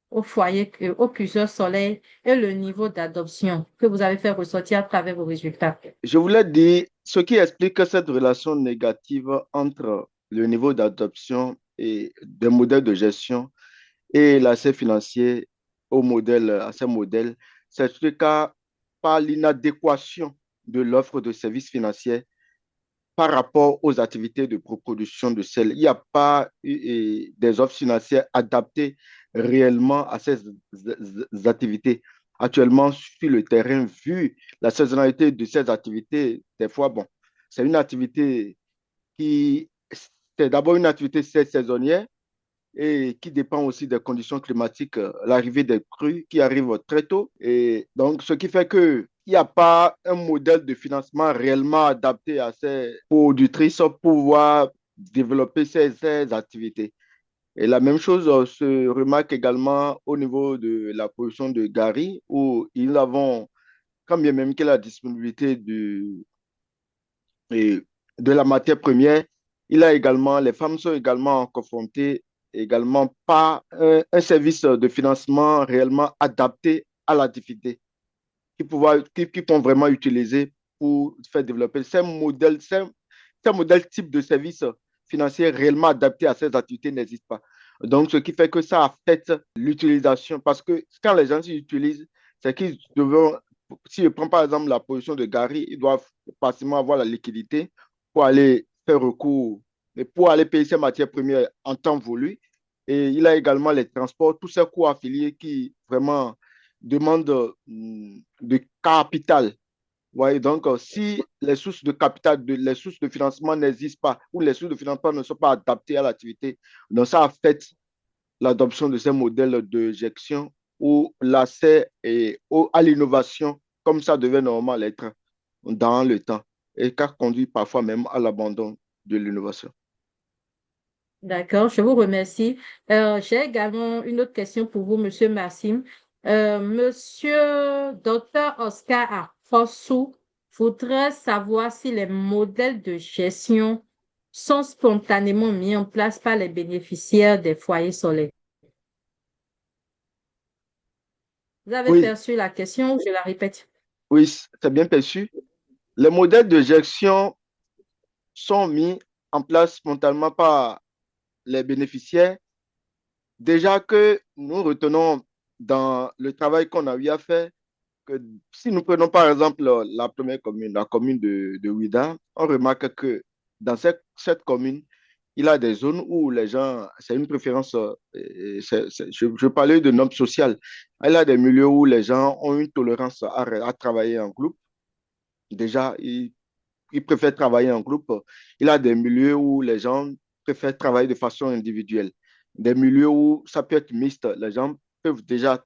au foyer, au curseur soleil et le niveau d'adoption que vous avez fait ressortir à travers vos résultats. Je voulais dire ce qui explique cette relation négative entre le niveau d'adoption et des modèles de gestion et l'accès financier à ces modèles, c'est par l'inadéquation de l'offre de services financiers par rapport aux activités de production de sel. Il n'y a pas des offres financières adaptées réellement à ces activités. Actuellement, sur le terrain, vu la saisonnalité de ces activités, des fois, bon, c'est une activité qui, c'est d'abord une activité saisonnière et qui dépend aussi des conditions climatiques, l'arrivée des crues qui arrivent très tôt. Et donc, ce qui fait qu'il n'y a pas un modèle de financement réellement adapté à ces productrices pour pouvoir développer ces activités. Et la même chose se remarque également au niveau de la production de Gary, où ils avons, quand bien même que la disponibilité et de la matière première, les femmes sont également confrontées également pas un service de financement réellement adapté à l'activité qui sont vraiment utilisés pour faire développer ces modèles type de services financiers réellement adaptés à ces activités n'existent pas. Donc, ce qui fait que ça affecte l'utilisation parce que quand les gens s'utilisent, c'est qu'ils devront, si je prends par exemple la position de Gary, ils doivent facilement avoir la liquidité pour aller faire recours et pour aller payer ses matières premières en temps voulu. Et il a également les transports, tous ces coûts affiliés qui vraiment demandent de capital. Ouais, donc, si les sources de capital, les sources de financement n'existent pas ou les sources de financement ne sont pas adaptées à l'activité, donc ça affecte l'adoption de ces modèles de gestion ou l'accès à l'innovation comme ça devait normalement l'être dans le temps et qui conduit parfois même à l'abandon de l'innovation. D'accord, je vous remercie. J'ai également une autre question pour vous, Monsieur Massim. Monsieur Dr. Oscar Arfosu voudrait savoir si les modèles de gestion sont spontanément mis en place par les bénéficiaires des foyers solaires. Vous avez Oui, perçu la question, je la répète. oui, c'est bien perçu. Les modèles de gestion sont mis en place spontanément par les bénéficiaires. Déjà que nous retenons dans le travail qu'on a eu à faire, que si nous prenons par exemple la première commune, la commune de Ouida, on remarque que dans cette commune, il y a des zones où les gens, c'est une préférence, je parlais de normes sociales, il y a des milieux où les gens ont une tolérance à travailler en groupe. Déjà, ils préfèrent travailler en groupe. Il y a des milieux où les gens préfèrent travailler de façon individuelle. Des milieux où ça peut être mixte. Les gens peuvent déjà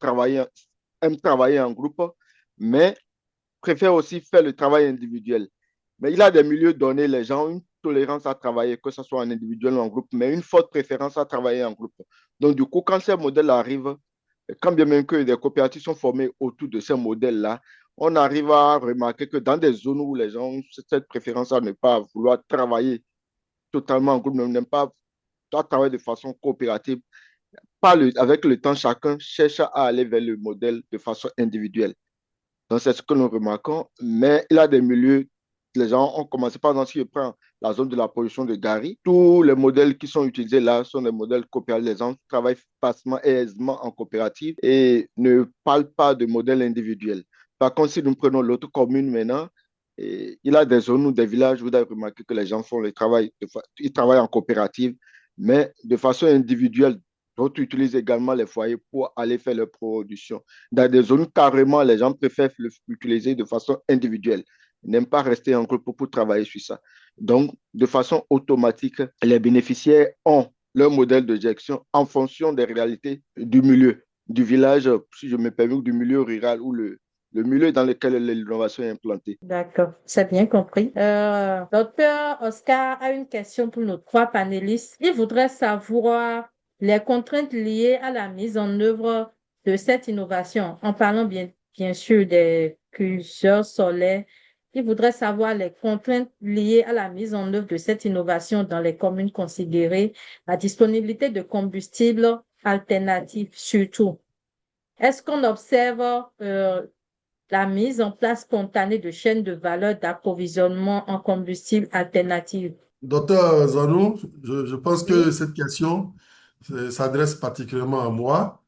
aiment travailler en groupe, mais préfèrent aussi faire le travail individuel. Mais il y a des milieux donnés, les gens ont une tolérance à travailler, que ce soit en individuel ou en groupe, mais une forte préférence à travailler en groupe. Donc, du coup, quand ces modèles arrivent, quand bien même que des coopératives sont formées autour de ces modèles-là, on arrive à remarquer que dans des zones où les gens ont cette préférence à ne pas vouloir travailler totalement en groupe, n'aiment pas travailler de façon coopérative, avec le temps, chacun cherche à aller vers le modèle de façon individuelle. Donc, c'est ce que nous remarquons. Mais il y a des milieux, les gens ont commencé, par exemple, si je prends la zone de la production de Gary, tous les modèles qui sont utilisés là sont des modèles coopératifs. Les gens travaillent facilement et aisément en coopérative et ne parlent pas de modèle individuel. Par contre, si nous prenons l'autre commune maintenant, il y a des zones ou des villages où vous avez remarqué que les gens font le travail, ils travaillent en coopérative, mais de façon individuelle, D'autres utilisent également les foyers pour aller faire leur production. Dans des zones, carrément, les gens préfèrent l'utiliser de façon individuelle. Ils n'aiment pas rester en groupe pour travailler sur ça. Donc, de façon automatique, les bénéficiaires ont leur modèle de gestion en fonction des réalités du milieu, du village, si je me permets, ou du milieu rural ou le milieu dans lequel l'innovation est implantée. D'accord, c'est bien compris. Docteur Oscar a une question pour nos trois panélistes. Il voudrait savoir les contraintes liées à la mise en œuvre de cette innovation, en parlant bien sûr des curseurs solaires. Il voudrait savoir les contraintes liées à la mise en œuvre de cette innovation dans les communes considérées, la disponibilité de combustibles alternatifs surtout. Est-ce qu'on observe la mise en place spontanée de chaînes de valeur d'approvisionnement en combustible alternatif? Docteur Zanou, je pense que Oui, cette question s'adresse particulièrement à moi,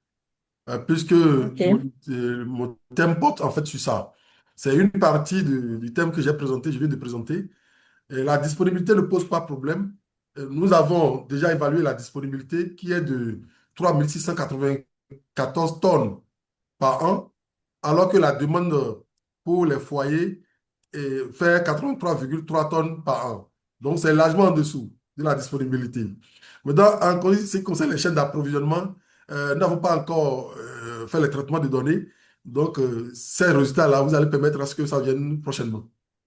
puisque ok. mon thème porte en fait sur ça. C'est une partie du thème que j'ai présenté, je viens de présenter. Et la disponibilité ne pose pas problème. Nous avons déjà évalué la disponibilité qui est de 3694 tonnes par an, alors que la demande pour les foyers fait 83,3 tonnes par an. Donc, c'est largement en dessous de la disponibilité. Maintenant, en ce qui concerne les chaînes d'approvisionnement, nous n'avons pas encore fait le traitement des données. Donc, ces résultats-là, vous allez permettre à ce que ça vienne prochainement.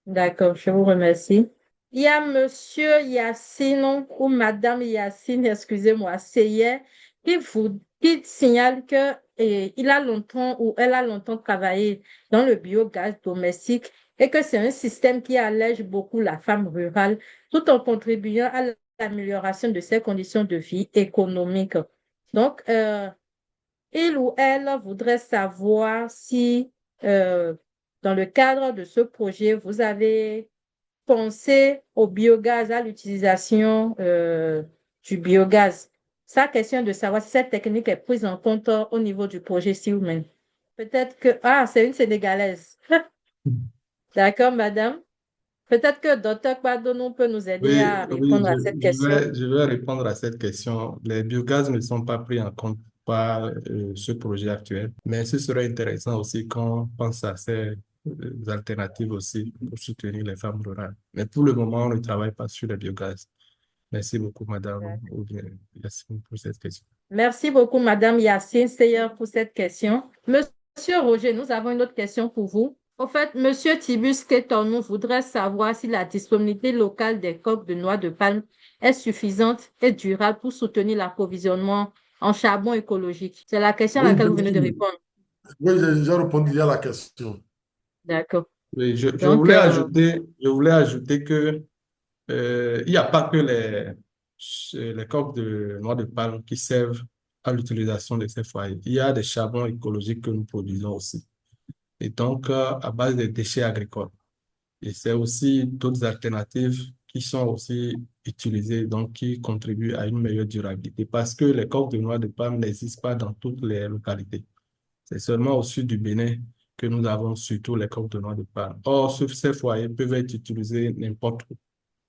D'accord, je vous remercie. Il y a Monsieur Yacine ou Madame Yacine, excusez-moi, Seyet, qui signale que il a longtemps ou elle a longtemps travaillé dans le biogaz domestique et que c'est un système qui allège beaucoup la femme rurale tout en contribuant à l'amélioration de ses conditions de vie économiques. Donc, il ou elle voudrait savoir si, euh, dans le cadre de ce projet, vous avez pensé au biogaz, à l'utilisation du biogaz. Sa question de savoir si cette technique est prise en compte au niveau du projet Silmen. Peut-être que... Ah, c'est une Sénégalaise. D'accord, madame. Peut-être que Dr. Kwadonou peut nous aider Oui, à oui, répondre à cette question. je vais répondre à cette question. Les biogaz ne sont pas pris en compte par ce projet actuel, mais ce serait intéressant aussi qu'on pense à ces alternatives aussi pour soutenir les femmes rurales. Mais pour le moment, on ne travaille pas sur le biogaz. Merci beaucoup, madame, ou bien, Yacine, pour cette question. Merci beaucoup, Madame Yacine Seyer, pour cette question. Monsieur Roger, nous avons une autre question pour vous. En fait, Monsieur Tibus Ketonou voudrait savoir si la disponibilité locale des coques de noix de palme est suffisante et durable pour soutenir l'approvisionnement en charbon écologique. C'est la question à Oui, laquelle bien vous venez de sûr. répondre. Oui, j'ai déjà répondu à la question. D'accord. Oui, Donc, je voulais ajouter que il n'y a pas que les coques de noix de palme qui servent à l'utilisation de ces foyers. Il y a des charbons écologiques que nous produisons aussi. Et donc, à base des déchets agricoles. Et c'est aussi d'autres alternatives qui sont aussi utilisées, donc qui contribuent à une meilleure durabilité. Parce que les coques de noix de palme n'existent pas dans toutes les localités. C'est seulement au sud du Bénin que nous avons surtout les coques de noix de palme. Or, ces foyers peuvent être utilisés n'importe où.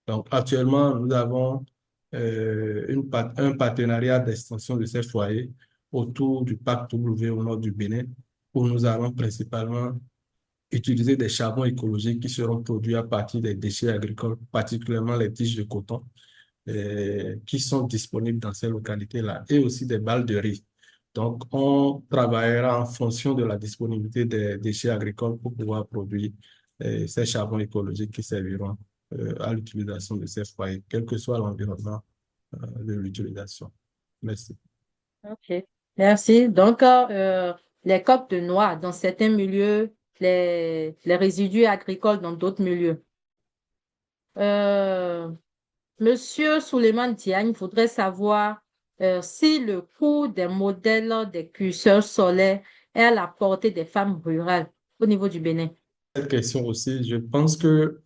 Donc, actuellement, nous avons un partenariat d'extension de ces foyers autour du parc W au nord du Bénin, où nous allons principalement utiliser des charbons écologiques qui seront produits à partir des déchets agricoles, particulièrement les tiges de coton, qui sont disponibles dans ces localités-là, et aussi des balles de riz. Donc, on travaillera en fonction de la disponibilité des déchets agricoles pour pouvoir produire ces charbons écologiques qui serviront à l'utilisation de ces foyers, quel que soit l'environnement de l'utilisation. Merci. OK. Merci. Donc, les coques de noix dans certains milieux, les résidus agricoles dans d'autres milieux. Euh, Monsieur Souleymane Diagne voudrait savoir si le coût des modèles des curseurs solaires est à la portée des femmes rurales au niveau du Bénin. Cette question aussi, je pense que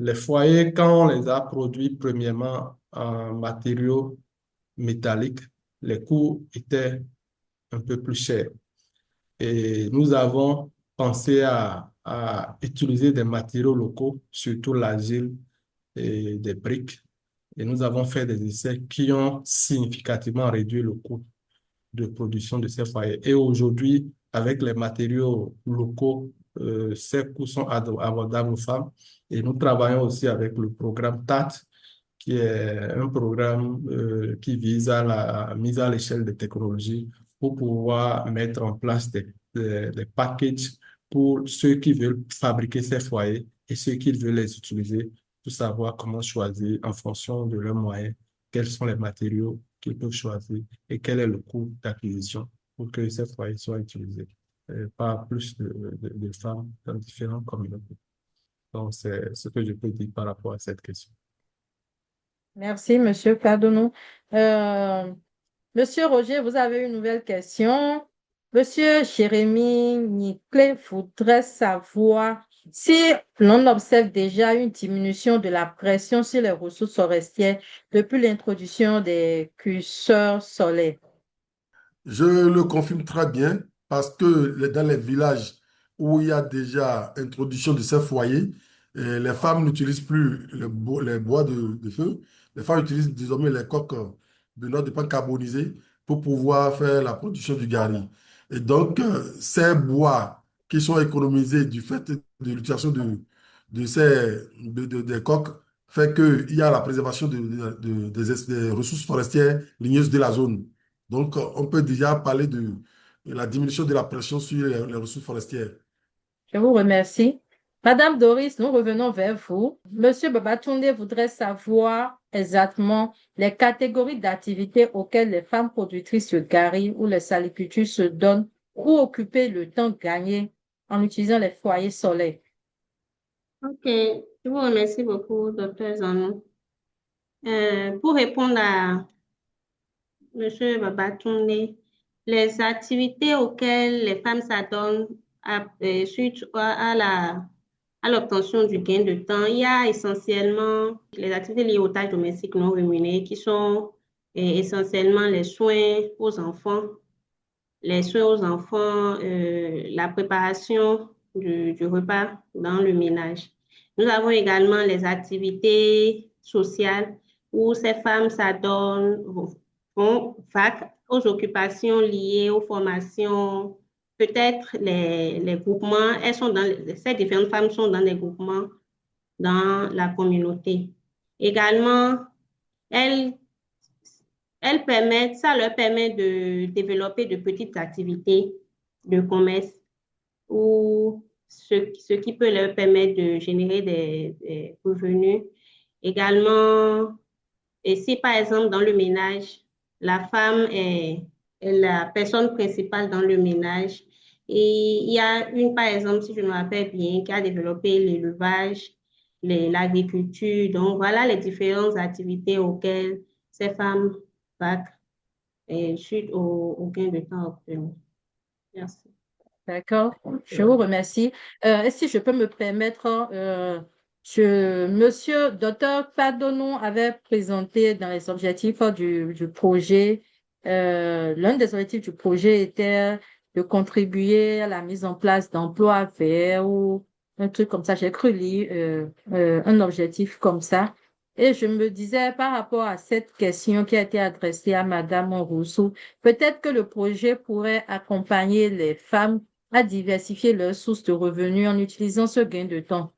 les foyers, quand on les a produits premièrement en matériaux métalliques, les coûts étaient un peu plus chers. Et nous avons pensé à utiliser des matériaux locaux, surtout l'argile et des briques, Et nous avons fait des essais qui ont significativement réduit le coût de production de ces foyers. Et aujourd'hui, avec les matériaux locaux, ces coûts sont abordables aux femmes. Et nous travaillons aussi avec le programme TAT, qui est un programme qui vise à la mise à l'échelle des technologies pour pouvoir mettre en place des packages pour ceux qui veulent fabriquer ces foyers et ceux qui veulent les utiliser, pour savoir comment choisir en fonction de leurs moyens, quels sont les matériaux qu'ils peuvent choisir et quel est le coût d'acquisition pour que ces foyers soient utilisés par plus de femmes dans différentes communautés. Donc, c'est ce que je peux dire par rapport à cette question. Merci, Monsieur Cardono. Monsieur Roger, vous avez une nouvelle question. Monsieur Jérémy Niclé voudrait savoir si l'on observe déjà une diminution de la pression sur les ressources forestières depuis l'introduction des cuisseurs solaires. Je le confirme très bien parce que dans les villages où il y a déjà introduction de ces foyers, les femmes n'utilisent plus les bois de feu. Les femmes utilisent désormais les coques de noix de pain carbonisées pour pouvoir faire la production du gari. Et donc, ces bois qui sont économisés du fait de l'utilisation des coques fait qu'il y a la préservation des ressources forestières ligneuses de la zone. Donc, on peut déjà parler de la diminution de la pression sur les ressources forestières. Je vous remercie. Madame Doris, nous revenons vers vous. Monsieur Babatunde voudrait savoir exactement les catégories d'activités auxquelles les femmes productrices de gari ou les salicultures se donnent pour occuper le temps gagné en utilisant les foyers solaires. Ok, je vous remercie beaucoup, docteur Zanou. Pour répondre à Monsieur Babatunde, les activités auxquelles les femmes s'adonnent suite à l'obtention du gain de temps, il y a essentiellement les activités liées aux tâches domestiques non rémunérées qui sont essentiellement les soins aux enfants, la préparation du repas dans le ménage. Nous avons également les activités sociales où ces femmes s'adonnent aux occupations liées aux formations, peut-être les groupements. Ces différentes femmes sont dans des groupements dans la communauté. Également, ça leur permet de développer de petites activités de commerce ou ce qui peut leur permettre de générer des revenus. Également, et si par exemple dans le ménage, la femme est la personne principale dans le ménage et il y a par exemple, si je me rappelle bien, qui a développé l'élevage, l'agriculture. Donc, voilà les différentes activités auxquelles ces femmes vaquent suite au gain de temps obtenu. Merci. D'accord, je vous remercie. Et si je peux me permettre, Monsieur Dr. Padonon avait présenté dans les objectifs du projet, l'un des objectifs du projet était de contribuer à la mise en place d'emplois verts ou un truc comme ça. J'ai cru lire un objectif comme ça. Et je me disais par rapport à cette question qui a été adressée à Madame Rousseau, peut-être que le projet pourrait accompagner les femmes à diversifier leurs sources de revenus en utilisant ce gain de temps.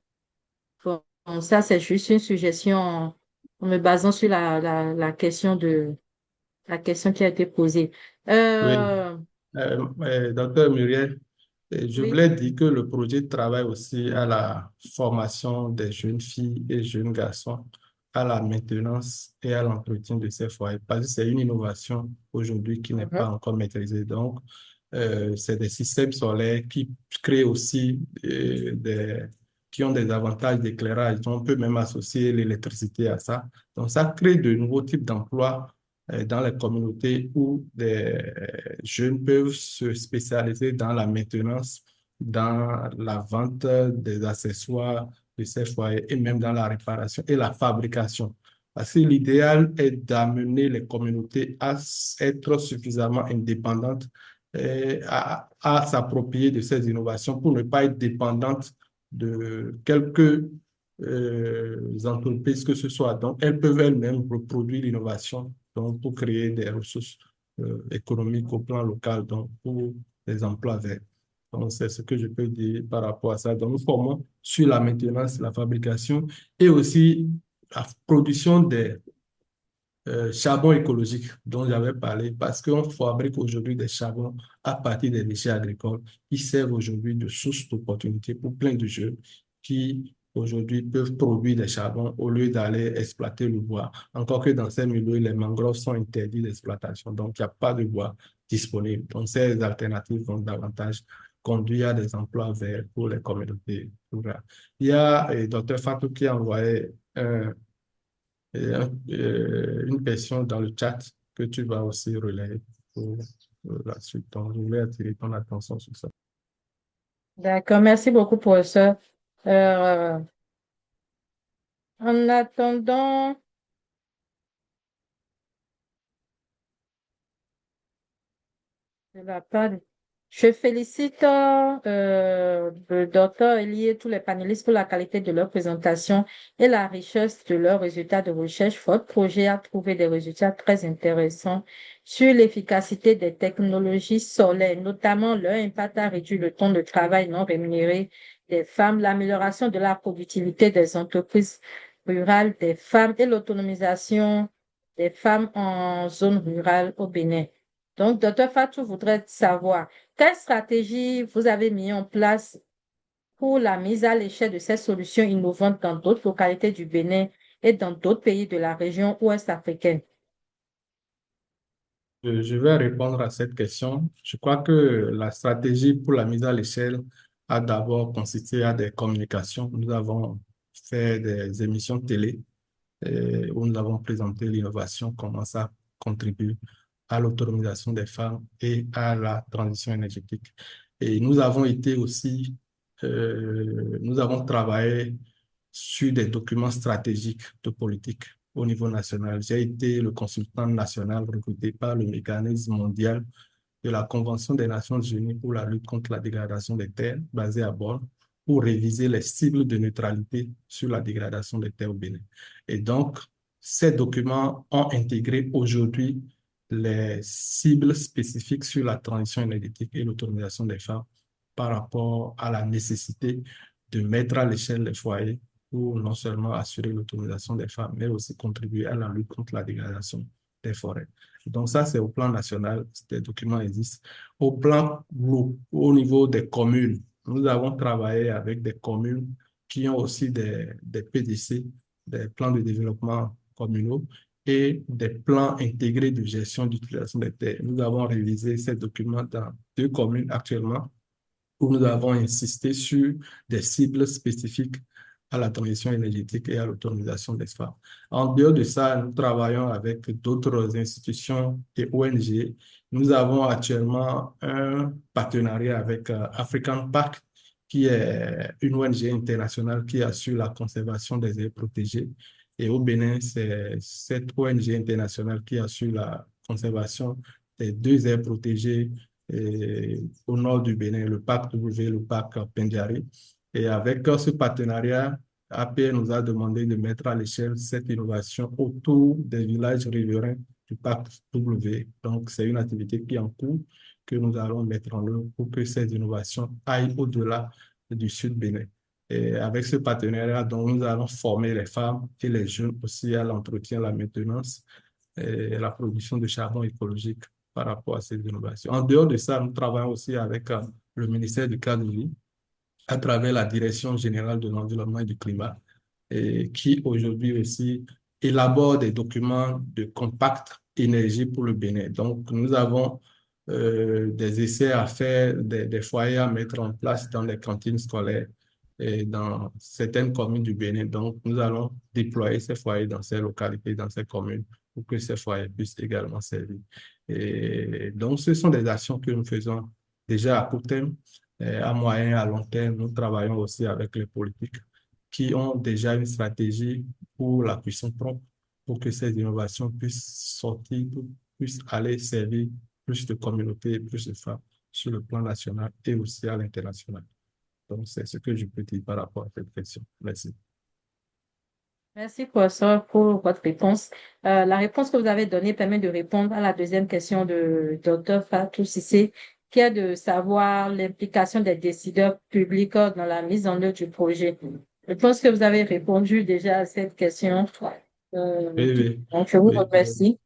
Bon, ça, c'est juste une suggestion en me basant sur la question qui a été posée. Oui, docteur Muriel, je Oui, voulais dire que le projet travaille aussi à la formation des jeunes filles et jeunes garçons, à la maintenance et à l'entretien de ces foyers, parce que c'est une innovation aujourd'hui qui n'est pas encore maîtrisée. Donc, c'est des systèmes solaires qui créent aussi qui ont des avantages d'éclairage. On peut même associer l'électricité à ça. Donc, ça crée de nouveaux types d'emplois dans les communautés où des jeunes peuvent se spécialiser dans la maintenance, dans la vente des accessoires de ces foyers et même dans la réparation et la fabrication. Parce que l'idéal est d'amener les communautés à être suffisamment indépendantes et à s'approprier de ces innovations pour ne pas être dépendantes de quelques entreprises que ce soit. Donc, elles peuvent elles-mêmes reproduire l'innovation donc, pour créer des ressources économiques au plan local, donc pour des emplois verts. Donc, c'est ce que je peux dire par rapport à ça. Donc, nous formons sur la maintenance, la fabrication et aussi la production des charbon écologique dont j'avais parlé, parce qu'on fabrique aujourd'hui des charbons à partir des déchets agricoles qui servent aujourd'hui de source d'opportunité pour plein de jeunes qui aujourd'hui peuvent produire des charbons au lieu d'aller exploiter le bois. Encore que dans ces milieux, les mangroves sont interdits d'exploitation, donc il n'y a pas de bois disponible. Donc ces alternatives vont davantage conduire à des emplois verts pour les communautés rurales. Il y a Dr Fatou qui a envoyé une question dans le chat que tu vas aussi relayer pour la suite. Donc, je voulais attirer ton attention sur ça. D'accord, merci beaucoup, professeur. En attendant, de la part de- je félicite le docteur Elie et tous les panélistes pour la qualité de leur présentation et la richesse de leurs résultats de recherche. Votre projet a trouvé des résultats très intéressants sur l'efficacité des technologies solaires, notamment leur impact à réduire le temps de travail non rémunéré des femmes, l'amélioration de la productivité des entreprises rurales des femmes et l'autonomisation des femmes en zone rurale au Bénin. Donc, docteur Fatou voudrait savoir quelle stratégie vous avez mis en place pour la mise à l'échelle de ces solutions innovantes dans d'autres localités du Bénin et dans d'autres pays de la région ouest africaine. Je vais répondre à cette question. Je crois que la stratégie pour la mise à l'échelle a d'abord consisté à des communications. Nous avons fait des émissions télé où nous avons présenté l'innovation, comment ça contribue à l'autonomisation des femmes et à la transition énergétique. Et nous avons été aussi, nous avons travaillé sur des documents stratégiques de politique au niveau national. J'ai été le consultant national recruté par le mécanisme mondial de la Convention des Nations Unies pour la lutte contre la dégradation des terres, basée à Bonn, pour réviser les cibles de neutralité sur la dégradation des terres au Bénin. Et donc, ces documents ont intégré aujourd'hui les cibles spécifiques sur la transition énergétique et l'autonomisation des femmes par rapport à la nécessité de mettre à l'échelle les foyers pour non seulement assurer l'autonomisation des femmes, mais aussi contribuer à la lutte contre la dégradation des forêts. Donc ça, c'est au plan national, ces documents existent. Au plan au niveau des communes, nous avons travaillé avec des communes qui ont aussi des PDC, des plans de développement communaux et des plans intégrés de gestion d'utilisation des terres. Nous avons révisé ces documents dans 2 communes actuellement où nous avons insisté sur des cibles spécifiques à la transition énergétique et à l'autonomisation des femmes. En dehors de ça, nous travaillons avec d'autres institutions et ONG. Nous avons actuellement un partenariat avec African Park, qui est une ONG internationale qui assure la conservation des aires protégées. Et au Bénin, c'est cette ONG internationale qui assure la conservation des 2 aires protégées au nord du Bénin, le parc W, le parc Pendjari. Et avec ce partenariat, APR nous a demandé de mettre à l'échelle cette innovation autour des villages riverains du parc W. Donc, c'est une activité qui est en cours que nous allons mettre en œuvre pour que ces innovations aillent au-delà du sud Bénin. Et avec ce partenariat, donc, nous allons former les femmes et les jeunes aussi à l'entretien, la maintenance et la production de charbon écologique par rapport à ces innovations. En dehors de ça, nous travaillons aussi avec le ministère du cadre de vie à travers la Direction générale de l'environnement et du climat, et qui aujourd'hui aussi élabore des documents de compact énergie pour le Bénin. Donc, nous avons des essais à faire, des foyers à mettre en place dans les cantines scolaires et dans certaines communes du Bénin. Donc, nous allons déployer ces foyers dans ces localités, dans ces communes, pour que ces foyers puissent également servir. Et donc, ce sont des actions que nous faisons déjà à court terme. À moyen et à long terme, nous travaillons aussi avec les politiques qui ont déjà une stratégie pour la puissance propre, pour que ces innovations puissent sortir, puissent aller servir plus de communautés, plus de femmes sur le plan national et aussi à l'international. Donc, c'est ce que je peux dire par rapport à cette question. Merci. Merci, professeur, pour votre réponse. La réponse que vous avez donnée permet de répondre à la deuxième question de Dr. Fatou Cissé, qui est de savoir l'implication des décideurs publics dans la mise en œuvre du projet. Je pense que vous avez répondu déjà à cette question. Oui, oui, Donc, je vous oui, remercie.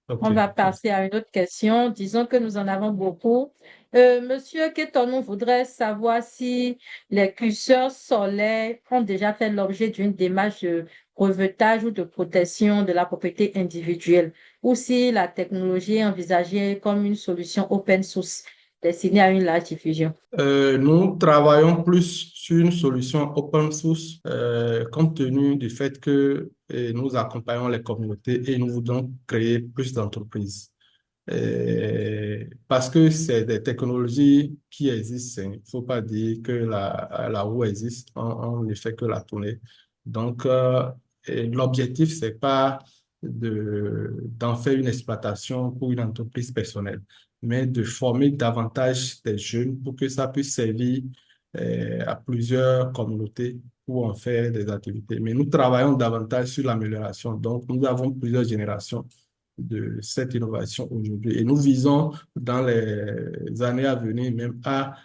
ok. On va passer à une autre question. Disons que nous en avons beaucoup. Monsieur Ketonou voudrait savoir si les curseurs solaires ont déjà fait l'objet d'une démarche de brevetage ou de protection de la propriété individuelle, ou si la technologie est envisagée comme une solution open source destinée à une large diffusion. Nous travaillons plus sur une solution open source compte tenu du fait que nous accompagnons les communautés et nous voulons créer plus d'entreprises. Parce que c'est des technologies qui existent. Il ne faut pas dire que la roue existe, on ne fait que la tourner. Donc, et l'objectif, c'est pas d'en faire une exploitation pour une entreprise personnelle, mais de former davantage des jeunes pour que ça puisse servir à plusieurs communautés pour en faire des activités. Mais nous travaillons davantage sur l'amélioration. Donc, nous avons plusieurs générations de cette innovation aujourd'hui. Et nous visons dans les années à venir même à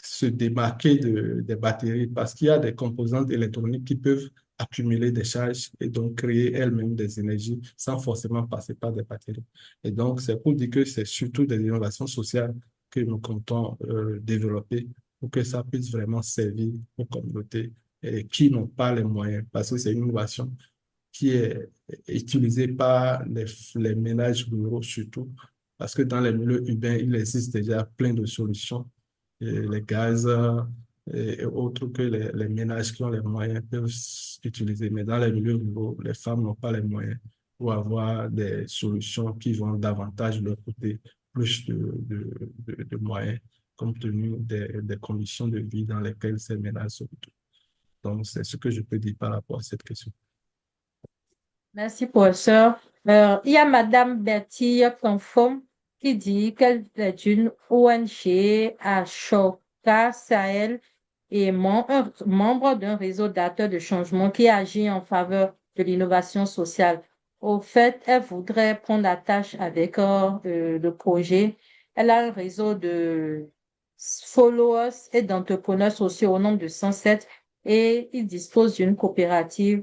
se démarquer des batteries parce qu'il y a des composantes électroniques qui peuvent accumuler des charges et donc créer elles-mêmes des énergies sans forcément passer par des batteries. Et donc, c'est pour dire que c'est surtout des innovations sociales que nous comptons développer pour que ça puisse vraiment servir aux communautés et qui n'ont pas les moyens parce que c'est une innovation qui est utilisé par les ménages ruraux surtout, parce que dans les milieux urbains, il existe déjà plein de solutions, et les gaz et autres que les ménages qui ont les moyens peuvent utiliser. Mais dans les milieux ruraux, les femmes n'ont pas les moyens pour avoir des solutions qui vont davantage leur coûter plus de moyens compte tenu des conditions de vie dans lesquelles ces ménages se retrouvent. Donc, c'est ce que je peux dire par rapport à cette question. Merci, professeur. Il y a Madame Betty Conforme qui dit qu'elle est d'une ONG à Choka Sahel et un membre d'un réseau d'acteurs de changement qui agit en faveur de l'innovation sociale. Au fait, elle voudrait prendre la tâche avec le projet. Elle a un réseau de followers et d'entrepreneurs sociaux au nombre de 107 et il dispose d'une coopérative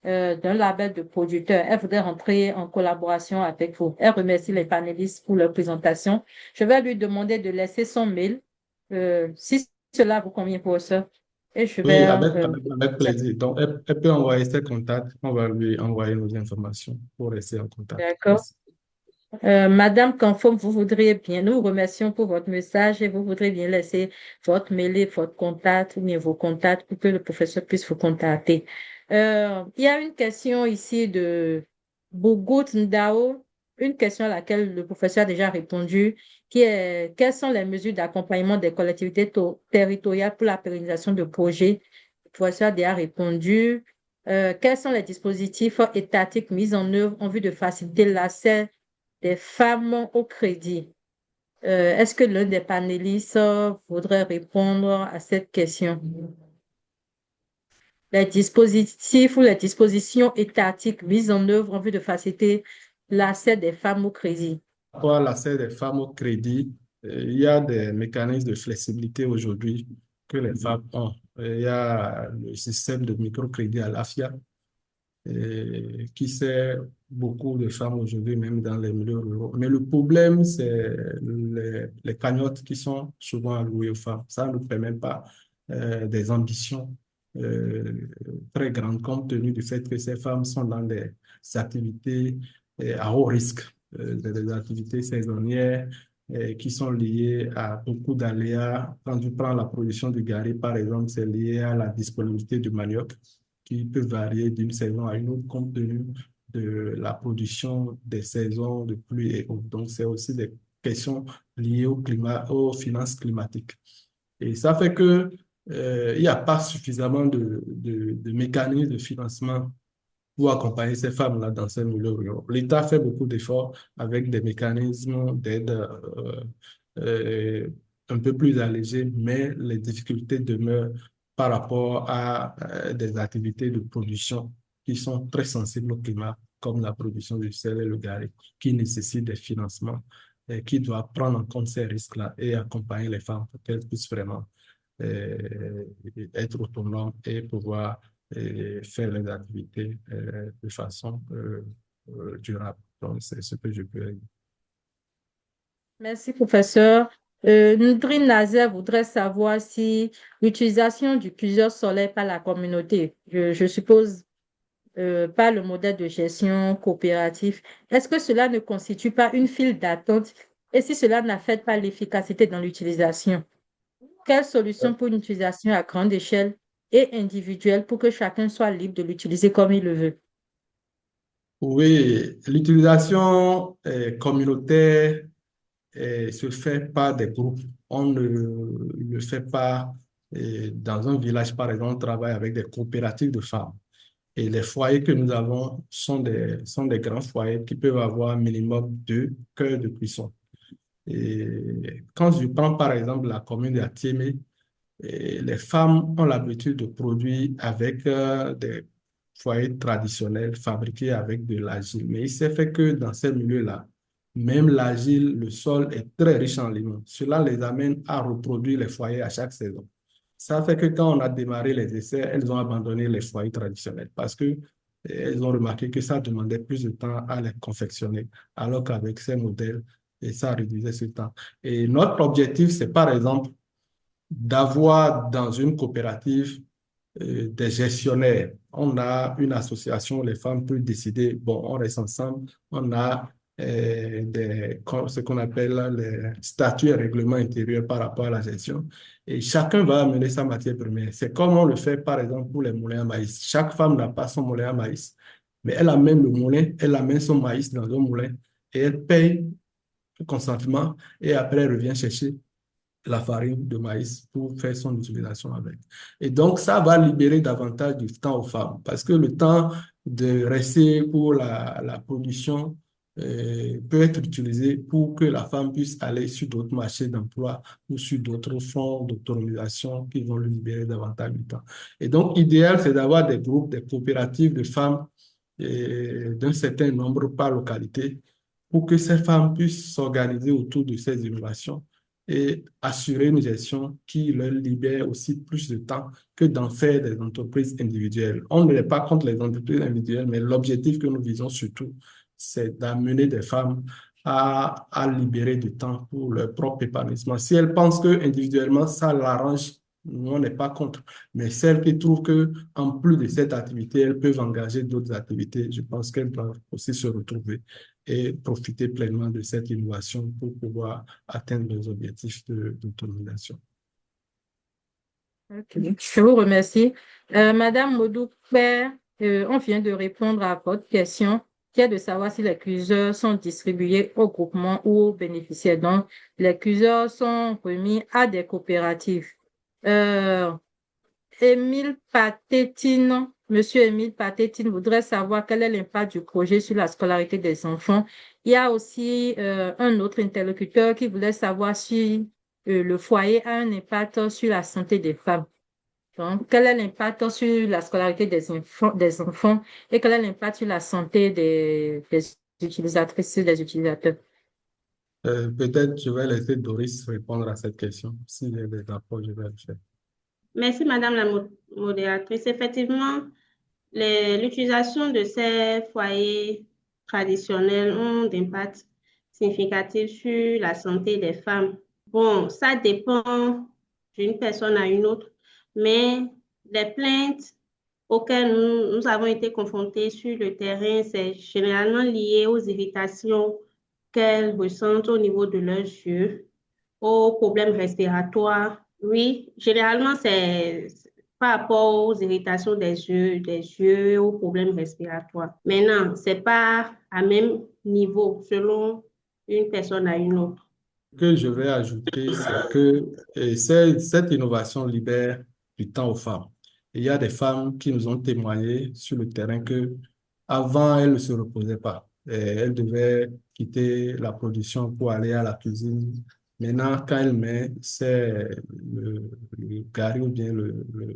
d'un label de producteurs. Elle voudrait rentrer en collaboration avec vous. Elle remercie les panélistes pour leur présentation. Je vais lui demander de laisser son mail, si cela vous convient, professeur. Et je Oui, vais... avec plaisir. Donc, elle peut envoyer ses contacts. On va lui envoyer nos informations pour rester en contact. D'accord. Merci. Madame Conforme, vous voudriez bien, nous vous remercions pour votre message et vous voudriez bien laisser votre mail et votre contact ou bien vos contacts pour que le professeur puisse vous contacter. Il y a une question ici de Bougou Ndao, une question à laquelle le professeur a déjà répondu, qui est quelles sont les mesures d'accompagnement des collectivités territoriales pour la pérennisation de projets? Le professeur a déjà répondu. Quels sont les dispositifs étatiques mis en œuvre en vue de faciliter l'accès des femmes au crédit? Est-ce que l'un des panélistes voudrait répondre à cette question? Les dispositifs ou les dispositions étatiques mises en œuvre en vue de faciliter l'accès des femmes au crédit. Pour l'accès des femmes au crédit, il y a des mécanismes de flexibilité aujourd'hui que les femmes ont. Il y a le système de microcrédit à l'AFIA qui sert beaucoup de femmes aujourd'hui, même dans les milieux ruraux. Mais le problème, c'est les cagnottes qui sont souvent allouées aux femmes. Ça ne nous permet pas des ambitions euh, très grandes, compte tenu du fait que ces femmes sont dans des activités à haut risque, des activités saisonnières qui sont liées à beaucoup d'aléas. Quand tu prends la production du gari, par exemple, c'est lié à la disponibilité du manioc qui peut varier d'une saison à une autre compte tenu de la production des saisons de pluie et autres. Donc, c'est aussi des questions liées au climat, aux finances climatiques. Et ça fait que il n'y a pas suffisamment de mécanismes de financement pour accompagner ces femmes-là dans ces milieux ruraux. L'État fait beaucoup d'efforts avec des mécanismes d'aide euh, un peu plus allégés, mais les difficultés demeurent par rapport à des activités de production qui sont très sensibles au climat, comme la production du sel et le gari, qui nécessitent des financements et qui doivent prendre en compte ces risques-là et accompagner les femmes pour qu'elles puissent vraiment euh, être autonomes et pouvoir faire les activités de façon durable. Donc, c'est ce que je peux dire. Merci, professeur. Nudrine Nazer voudrait savoir si l'utilisation du cuiseur solaire par la communauté, je suppose par le modèle de gestion coopératif, est-ce que cela ne constitue pas une file d'attente et si cela n'affecte pas l'efficacité dans l'utilisation? Quelle solution pour une utilisation à grande échelle et individuelle pour que chacun soit libre de l'utiliser comme il le veut? Oui, l'utilisation communautaire se fait par des groupes. On ne le fait pas dans un village, par exemple, on travaille avec des coopératives de femmes. Et les foyers que nous avons sont des grands foyers qui peuvent avoir un minimum 2 cœurs de cuisson. Et quand je prends par exemple la commune d'Atiémé, les femmes ont l'habitude de produire avec des foyers traditionnels fabriqués avec de l'argile. Mais il s'est fait que dans ces milieux-là, même l'argile, le sol est très riche en limon. Cela les amène à reproduire les foyers à chaque saison. Ça fait que quand on a démarré les essais, elles ont abandonné les foyers traditionnels parce que elles ont remarqué que ça demandait plus de temps à les confectionner, alors qu'avec ces modèles, et ça réduisait ce temps. Et notre objectif, c'est par exemple d'avoir dans une coopérative des gestionnaires. On a une association où les femmes peuvent décider, bon, on reste ensemble, on a ce qu'on appelle les statuts et règlements intérieurs par rapport à la gestion. Et chacun va amener sa matière première. C'est comme on le fait, par exemple, pour les moulins à maïs. Chaque femme n'a pas son moulin à maïs, mais elle amène le moulin, elle amène son maïs dans un moulin et elle paye le consentement et après elle revient chercher la farine de maïs pour faire son utilisation avec. Et donc, ça va libérer davantage du temps aux femmes parce que le temps de rester pour la production peut être utilisé pour que la femme puisse aller sur d'autres marchés d'emploi ou sur d'autres fonds d'autonomisation qui vont lui libérer davantage du temps. Et donc, idéal, c'est d'avoir des groupes, des coopératives de femmes d'un certain nombre par localité pour que ces femmes puissent s'organiser autour de ces innovations et assurer une gestion qui leur libère aussi plus de temps que d'en faire des entreprises individuelles. On n'est pas contre les entreprises individuelles, mais l'objectif que nous visons surtout, c'est d'amener des femmes à libérer du temps pour leur propre épanouissement. Si elles pensent que individuellement ça l'arrange, nous, on n'est pas contre. Mais celles qui trouvent que en plus de cette activité, elles peuvent engager d'autres activités, je pense qu'elles doivent aussi se retrouver et profiter pleinement de cette innovation pour pouvoir atteindre les objectifs d'autonomisation. Okay. Je vous remercie. Madame Modou-Père, on vient de répondre à votre question qui est de savoir si les cuiseurs sont distribués au groupement ou aux bénéficiaires. Donc, les cuiseurs sont remis à des coopératives. Émile Patétine, Monsieur Émile Patétine voudrait savoir quel est l'impact du projet sur la scolarité des enfants. Il y a aussi un autre interlocuteur qui voulait savoir si le foyer a un impact sur la santé des femmes. Donc, quel est l'impact sur la scolarité des enfants et quel est l'impact sur la santé des utilisatrices et des utilisateurs? Peut-être je vais laisser Doris répondre à cette question. S'il y a des apports, je vais le faire. Merci, Madame la modératrice. Effectivement, l'utilisation de ces foyers traditionnels ont d'impact significatif sur la santé des femmes. Bon, ça dépend d'une personne à une autre, mais les plaintes auxquelles nous avons été confrontés sur le terrain, c'est généralement lié aux irritations qu'elles ressentent au niveau de leurs yeux, aux problèmes respiratoires. Oui, généralement, c'est par rapport aux irritations des yeux, aux problèmes respiratoires. Maintenant, c'est pas à même niveau selon une personne à une autre. Ce que je vais ajouter, c'est que cette innovation libère du temps aux femmes. Il y a des femmes qui nous ont témoigné sur le terrain que avant elles ne se reposaient pas. Elles devaient quitter la production pour aller à la cuisine. Maintenant, quand elles mettent le gari ou bien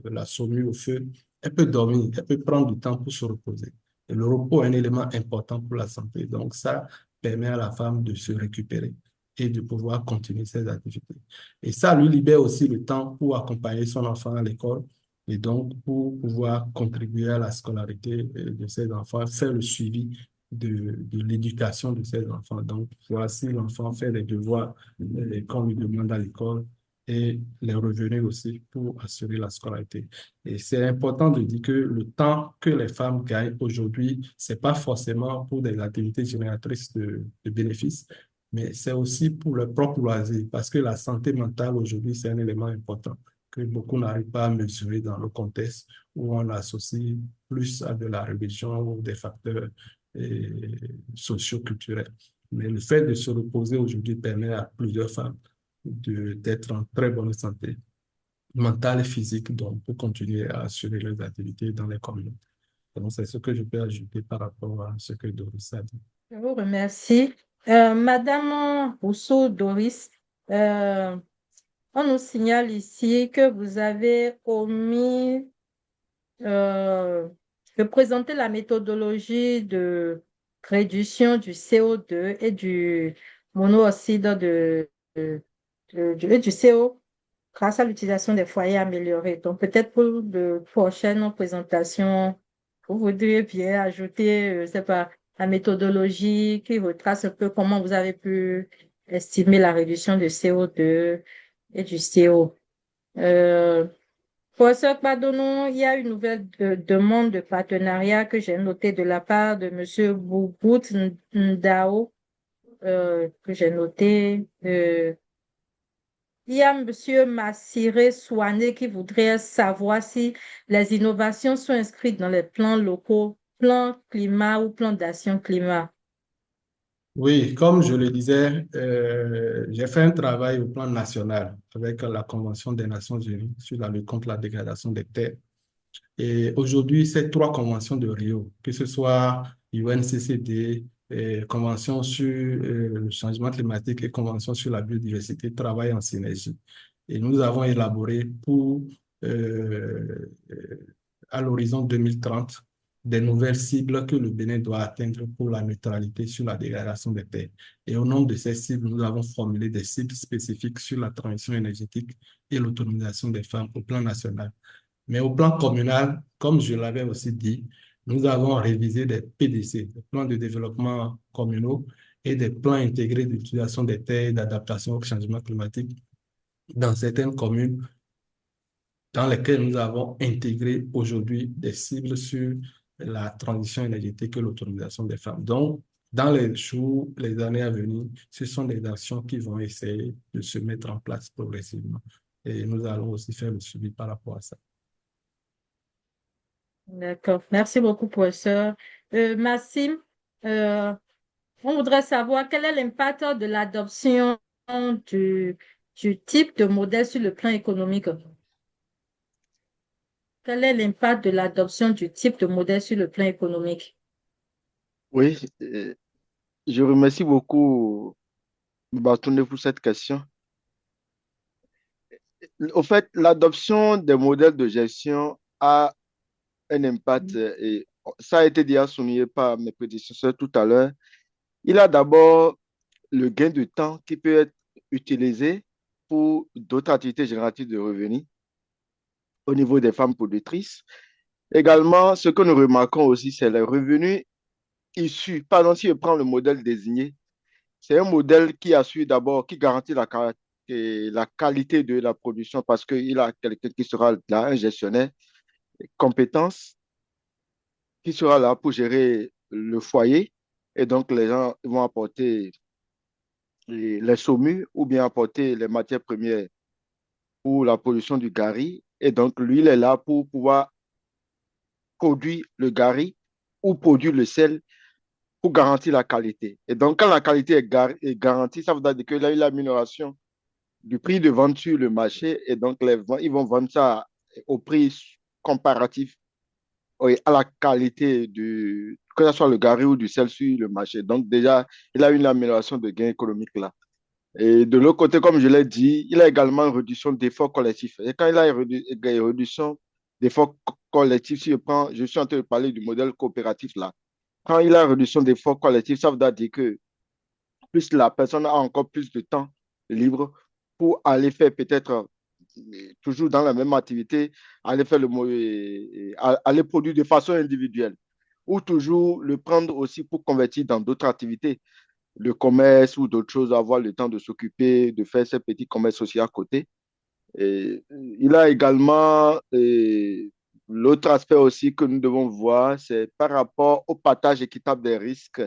la saumure au feu, elle peut dormir, elle peut prendre du temps pour se reposer. Et le repos est un élément important pour la santé. Donc, ça permet à la femme de se récupérer et de pouvoir continuer ses activités. Et ça lui libère aussi le temps pour accompagner son enfant à l'école et donc pour pouvoir contribuer à la scolarité de ses enfants, faire le suivi de l'éducation de ses enfants. Donc, voici l'enfant fait les devoirs qu'on lui demande à l'école et les revenus aussi pour assurer la scolarité. Et c'est important de dire que le temps que les femmes gagnent aujourd'hui, c'est pas forcément pour des activités génératrices de bénéfices, mais c'est aussi pour leur propre loisir, parce que la santé mentale aujourd'hui, c'est un élément important que beaucoup n'arrivent pas à mesurer dans le contexte où on l'associe plus à de la religion ou des facteurs socio-culturels. Mais le fait de se reposer aujourd'hui permet à plusieurs femmes d'être en très bonne santé mentale et physique, donc pour continuer à assurer leurs activités dans les communautés. Donc, c'est ce que je peux ajouter par rapport à ce que Doris a dit. Je vous remercie. Madame Rousseau Doris, euh, on nous signale ici que vous avez omis de présenter la méthodologie de réduction du CO2 et du monoxyde et du CO grâce à l'utilisation des foyers améliorés. Donc, peut-être pour de prochaines présentations, vous voudriez bien ajouter, je sais pas, la méthodologie qui retrace un peu comment vous avez pu estimer la réduction du CO2 et du CO. Professeur Padonon, il y a une nouvelle demande de partenariat que j'ai notée de la part de Monsieur Boubout Ndao, que j'ai noté. Il y a Monsieur Massiré Souané qui voudrait savoir si les innovations sont inscrites dans les plans locaux, plan climat ou plan d'action climat. Oui, comme je le disais, j'ai fait un travail au plan national avec la Convention des Nations Unies sur la lutte contre la dégradation des terres. Et aujourd'hui, ces trois conventions de Rio, que ce soit UNCCD, Convention sur le changement climatique et Convention sur la biodiversité, travaillent en synergie. Et nous avons élaboré euh, à l'horizon 2030, des nouvelles cibles que le Bénin doit atteindre pour la neutralité sur la dégradation des terres. Et au nom de ces cibles, nous avons formulé des cibles spécifiques sur la transition énergétique et l'autonomisation des femmes au plan national. Mais au plan communal, comme je l'avais aussi dit, nous avons révisé des PDC, des plans de développement communaux et des plans intégrés d'utilisation des terres et d'adaptation au changement climatique dans certaines communes dans lesquelles nous avons intégré aujourd'hui des cibles sur la transition énergétique et l'autonomisation des femmes. Donc, dans les jours, les années à venir, ce sont des actions qui vont essayer de se mettre en place progressivement. Et nous allons aussi faire le suivi par rapport à ça. D'accord. Merci beaucoup, professeur. Maxime, euh, on voudrait savoir quel est l'impact de l'adoption du, du type de modèle sur le plan économique. Quel est l'impact de l'adoption du type de modèle sur le plan économique? Oui, je remercie beaucoup Batoune pour cette question. Au fait, l'adoption des modèles de gestion a un impact, et ça a été déjà souligné par mes prédécesseurs tout à l'heure. Il a d'abord le gain de temps qui peut être utilisé pour d'autres activités génératives de revenus au niveau des femmes productrices. Également, ce que nous remarquons aussi, c'est les revenus issus. Pardon, si je prends le modèle désigné, c'est un modèle qui assure d'abord, qui garantit la qualité de la production parce qu'il a quelqu'un qui sera là, un gestionnaire, compétence, qui sera là pour gérer le foyer. Et donc, les gens vont apporter les saumures ou bien apporter les matières premières pour la production du gari. Et donc, lui, il est là pour pouvoir produire le gari ou produire le sel pour garantir la qualité. Et donc, quand la qualité est garantie, ça veut dire qu'il y a eu l'amélioration du prix de vente sur le marché. Et donc, ils vont vendre ça au prix comparatif à la qualité que ce soit le gari ou du sel sur le marché. Donc, déjà, il a une amélioration de gains économiques là. Et de l'autre côté, comme je l'ai dit, il a également une réduction d'efforts collectifs. Et quand il a une réduction d'efforts collectifs, si je suis en train de parler du modèle coopératif là, quand il y a réduction d'efforts collectifs, ça veut dire que plus la personne a encore plus de temps libre pour aller faire peut-être toujours dans la même activité, aller faire aller produire de façon individuelle ou toujours le prendre aussi pour convertir dans d'autres activités, le commerce ou d'autres choses, avoir le temps de s'occuper, de faire ces petits commerces aussi à côté. Et il a également l'autre aspect aussi que nous devons voir, c'est par rapport au partage équitable des risques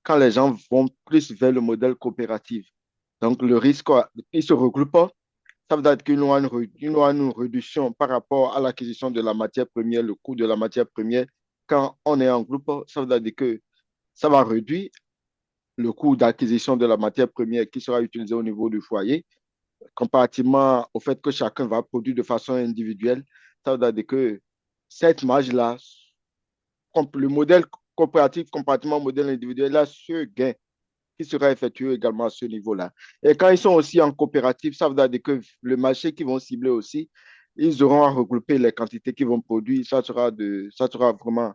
quand les gens vont plus vers le modèle coopératif. Donc, le risque, il se regroupe. Ça veut dire qu'il y aura une réduction par rapport à l'acquisition de la matière première, le coût de la matière première. Quand on est en groupe, ça veut dire que ça va réduire le coût d'acquisition de la matière première qui sera utilisée au niveau du foyer comparativement au fait que chacun va produire de façon individuelle. Ça veut dire que cette marge-là, le modèle coopératif comparativement au modèle individuel, là, ce gain qui sera effectué également à ce niveau-là. Et quand ils sont aussi en coopérative, ça veut dire que le marché qu'ils vont cibler aussi, ils auront à regrouper les quantités qu'ils vont produire. Ça sera vraiment,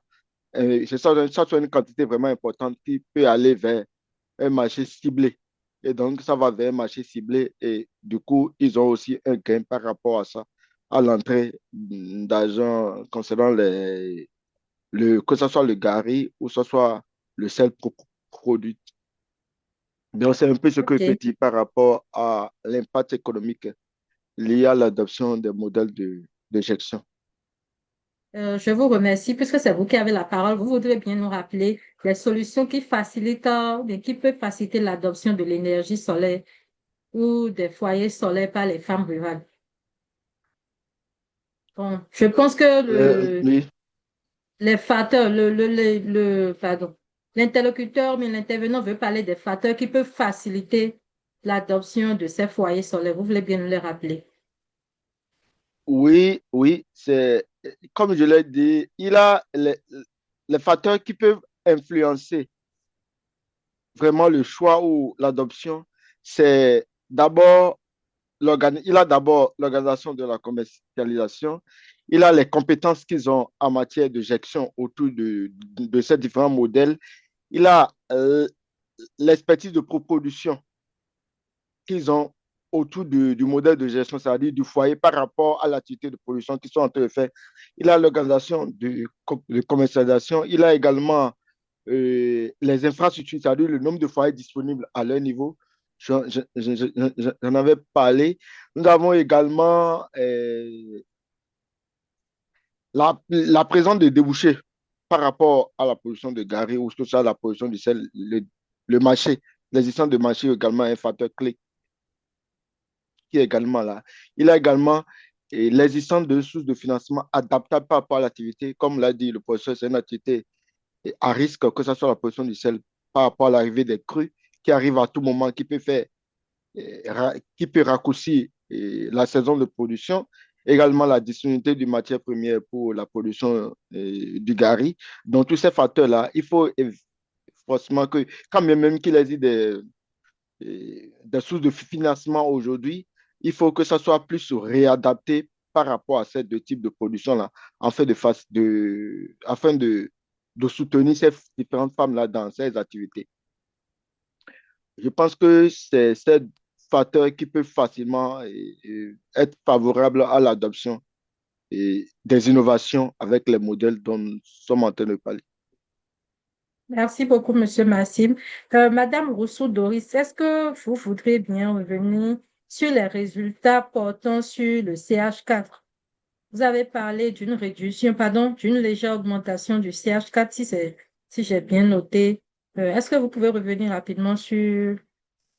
ça sera une quantité vraiment importante qui peut aller vers un marché ciblé. Et donc, ça va vers un marché ciblé et du coup, ils ont aussi un gain par rapport à ça, à l'entrée d'argent concernant que ce soit le gari ou que ce soit le sel produit. Donc, c'est un peu ce que je peux Ok. dire par rapport à l'impact économique lié à l'adoption des modèles de gestion. Je vous remercie puisque c'est vous qui avez la parole. Vous voudrez bien nous rappeler les solutions qui facilitent, mais qui peuvent faciliter l'adoption de l'énergie solaire ou des foyers solaires par les femmes rurales. Bon, je pense que Oui, les facteurs, pardon, l'interlocuteur, mais l'intervenant veut parler des facteurs qui peuvent faciliter l'adoption de ces foyers solaires. Vous voulez bien nous les rappeler? oui, c'est comme je l'ai dit, il a les facteurs qui peuvent influencer vraiment le choix ou l'adoption. C'est d'abord il a d'abord l'organisation de la commercialisation, il a les compétences qu'ils ont en matière de gestion autour de ces différents modèles, il a l'expertise de production qu'ils ont autour du modèle de gestion, c'est-à-dire du foyer par rapport à l'activité de production qu'ils sont en train de faire. Il a l'organisation de commercialisation, il a également les infrastructures, c'est-à-dire le nombre de foyers disponibles à leur niveau. J'en avais parlé. Nous avons également la présence de débouchés par rapport à la production de gari ou que ce soit la production du sel, le marché, l'existence de marché est également un facteur clé qui est également là. Il a également l'existence de sources de financement adaptables par rapport à l'activité. Comme l'a dit le professeur, c'est une activité à risque, que ce soit la production du sel par rapport à l'arrivée des crues qui arrivent à tout moment, qui peut raccourcir la saison de production, également la disponibilité du matière première pour la production du gari. Donc, tous ces facteurs-là, il faut forcément que, quand même qu'il existe des sources de financement aujourd'hui, il faut que ça soit plus réadapté par rapport à ces deux types de production-là, afin de soutenir ces différentes femmes-là dans ces activités. Je pense que c'est ces facteurs qui peuvent facilement être favorables à l'adoption des innovations avec les modèles dont nous sommes en train de parler. Merci beaucoup, Monsieur Massim. Madame Rousseau-Doris, est-ce que vous voudriez bien revenir sur les résultats portant sur le CH4? Vous avez parlé d'une réduction, pardon, d'une légère augmentation du CH4, si j'ai bien noté. Est-ce que vous pouvez revenir rapidement sur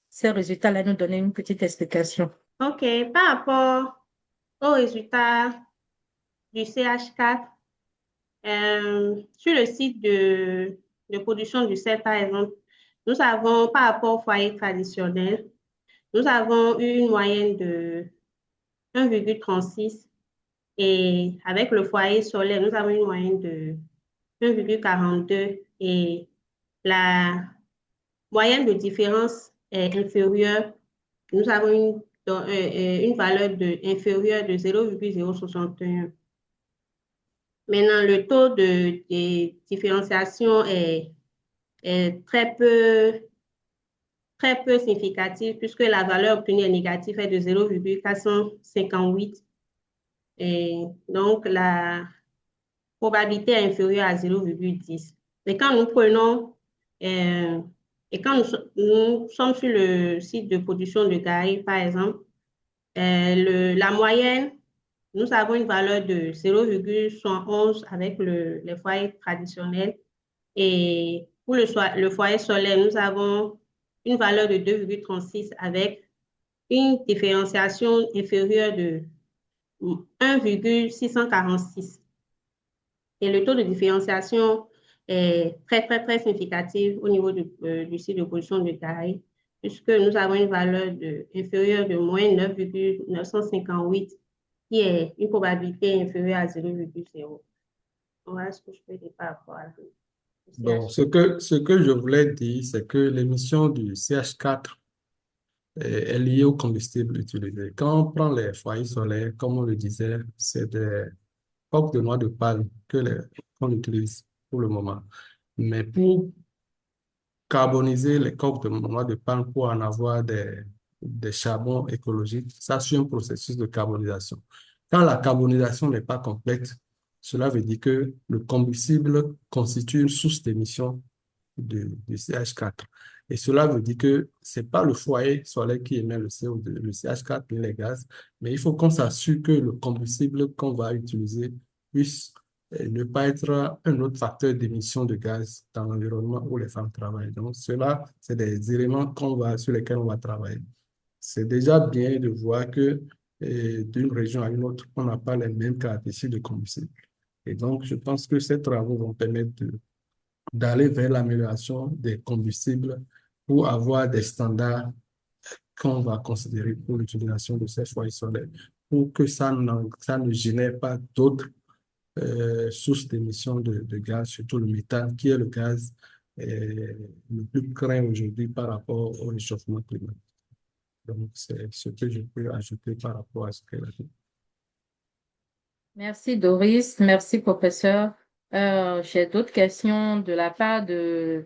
ces résultats-là et nous donner une petite explication? OK, par rapport aux résultats du CH4, sur le site de production du sel, par exemple, nous avons, par rapport au foyer traditionnel, nous avons eu une moyenne de 1,36 et avec le foyer solaire, nous avons une moyenne de 1,42 et la moyenne de différence est inférieure. Nous avons une valeur inférieure de 0,061. Maintenant, le taux de différenciation est très peu significatif puisque la valeur obtenue est négative est de 0,458. Et donc, la probabilité est inférieure à 0,10. Et quand nous prenons, et quand nous sommes sur le site de production de Gary, par exemple, la moyenne, nous avons une valeur de 0,111 avec les foyers traditionnels. Et pour le foyer solaire, nous avons une valeur de 2,36 avec une différenciation inférieure de 1,646. Et le taux de différenciation est très, très, très significatif au niveau du site de production de Gary, puisque nous avons une valeur inférieure de moins 9,958, qui est une probabilité inférieure à 0,0. Voilà ce que je peux dire par rapport à ça. Bon, ce que je voulais dire, c'est que l'émission du CH4 est liée au combustible utilisé. Quand on prend les foyers solaires, comme on le disait, c'est des coques de noix de palme qu'on utilise pour le moment. Mais pour carboniser les coques de noix de palme pour en avoir des charbons écologiques, ça suit un processus de carbonisation. Quand la carbonisation n'est pas complète, cela veut dire que le combustible constitue une source d'émission du CH4. Et cela veut dire que ce n'est pas le foyer solaire qui émet le CO2, le CH4 ni les gaz, mais il faut qu'on s'assure que le combustible qu'on va utiliser puisse ne pas être un autre facteur d'émission de gaz dans l'environnement où les femmes travaillent. Donc, cela, c'est des éléments sur lesquels on va travailler. C'est déjà bien de voir que d'une région à une autre, on n'a pas les mêmes caractéristiques de combustible. Et donc, je pense que ces travaux vont permettre d'aller vers l'amélioration des combustibles pour avoir des standards qu'on va considérer pour l'utilisation de ces foyers solaires, pour que ça ne génère pas d'autres sources d'émissions de gaz, surtout le méthane, qui est le gaz le plus craint aujourd'hui par rapport au réchauffement climatique. Donc, c'est ce que je peux ajouter par rapport à ce qu'elle a dit. Merci Doris, merci professeur. J'ai d'autres questions de la part de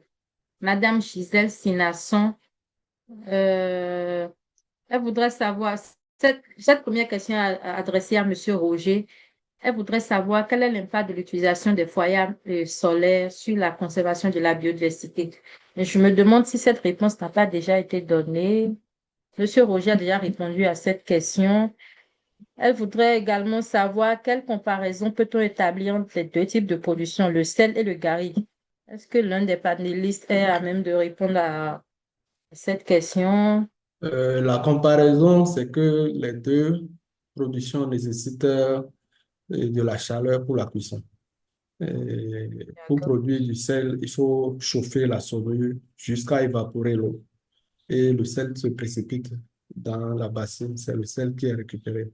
Madame Gisèle Sinasson. Elle voudrait savoir, cette première question adressée à Monsieur Roger, elle voudrait savoir quel est l'impact de l'utilisation des foyers solaires sur la conservation de la biodiversité. Et je me demande si cette réponse n'a pas déjà été donnée. Monsieur Roger a déjà répondu à cette question. Elle voudrait également savoir quelle comparaison peut-on établir entre les deux types de production, le sel et le gari. Est-ce que l'un des panélistes est à même de répondre à cette question? La comparaison, c'est que les deux productions nécessitent de la chaleur pour la cuisson. Pour D'accord. produire du sel, il faut chauffer la saumure jusqu'à évaporer l'eau. Et le sel se précipite dans la bassine, c'est le sel qui est récupéré.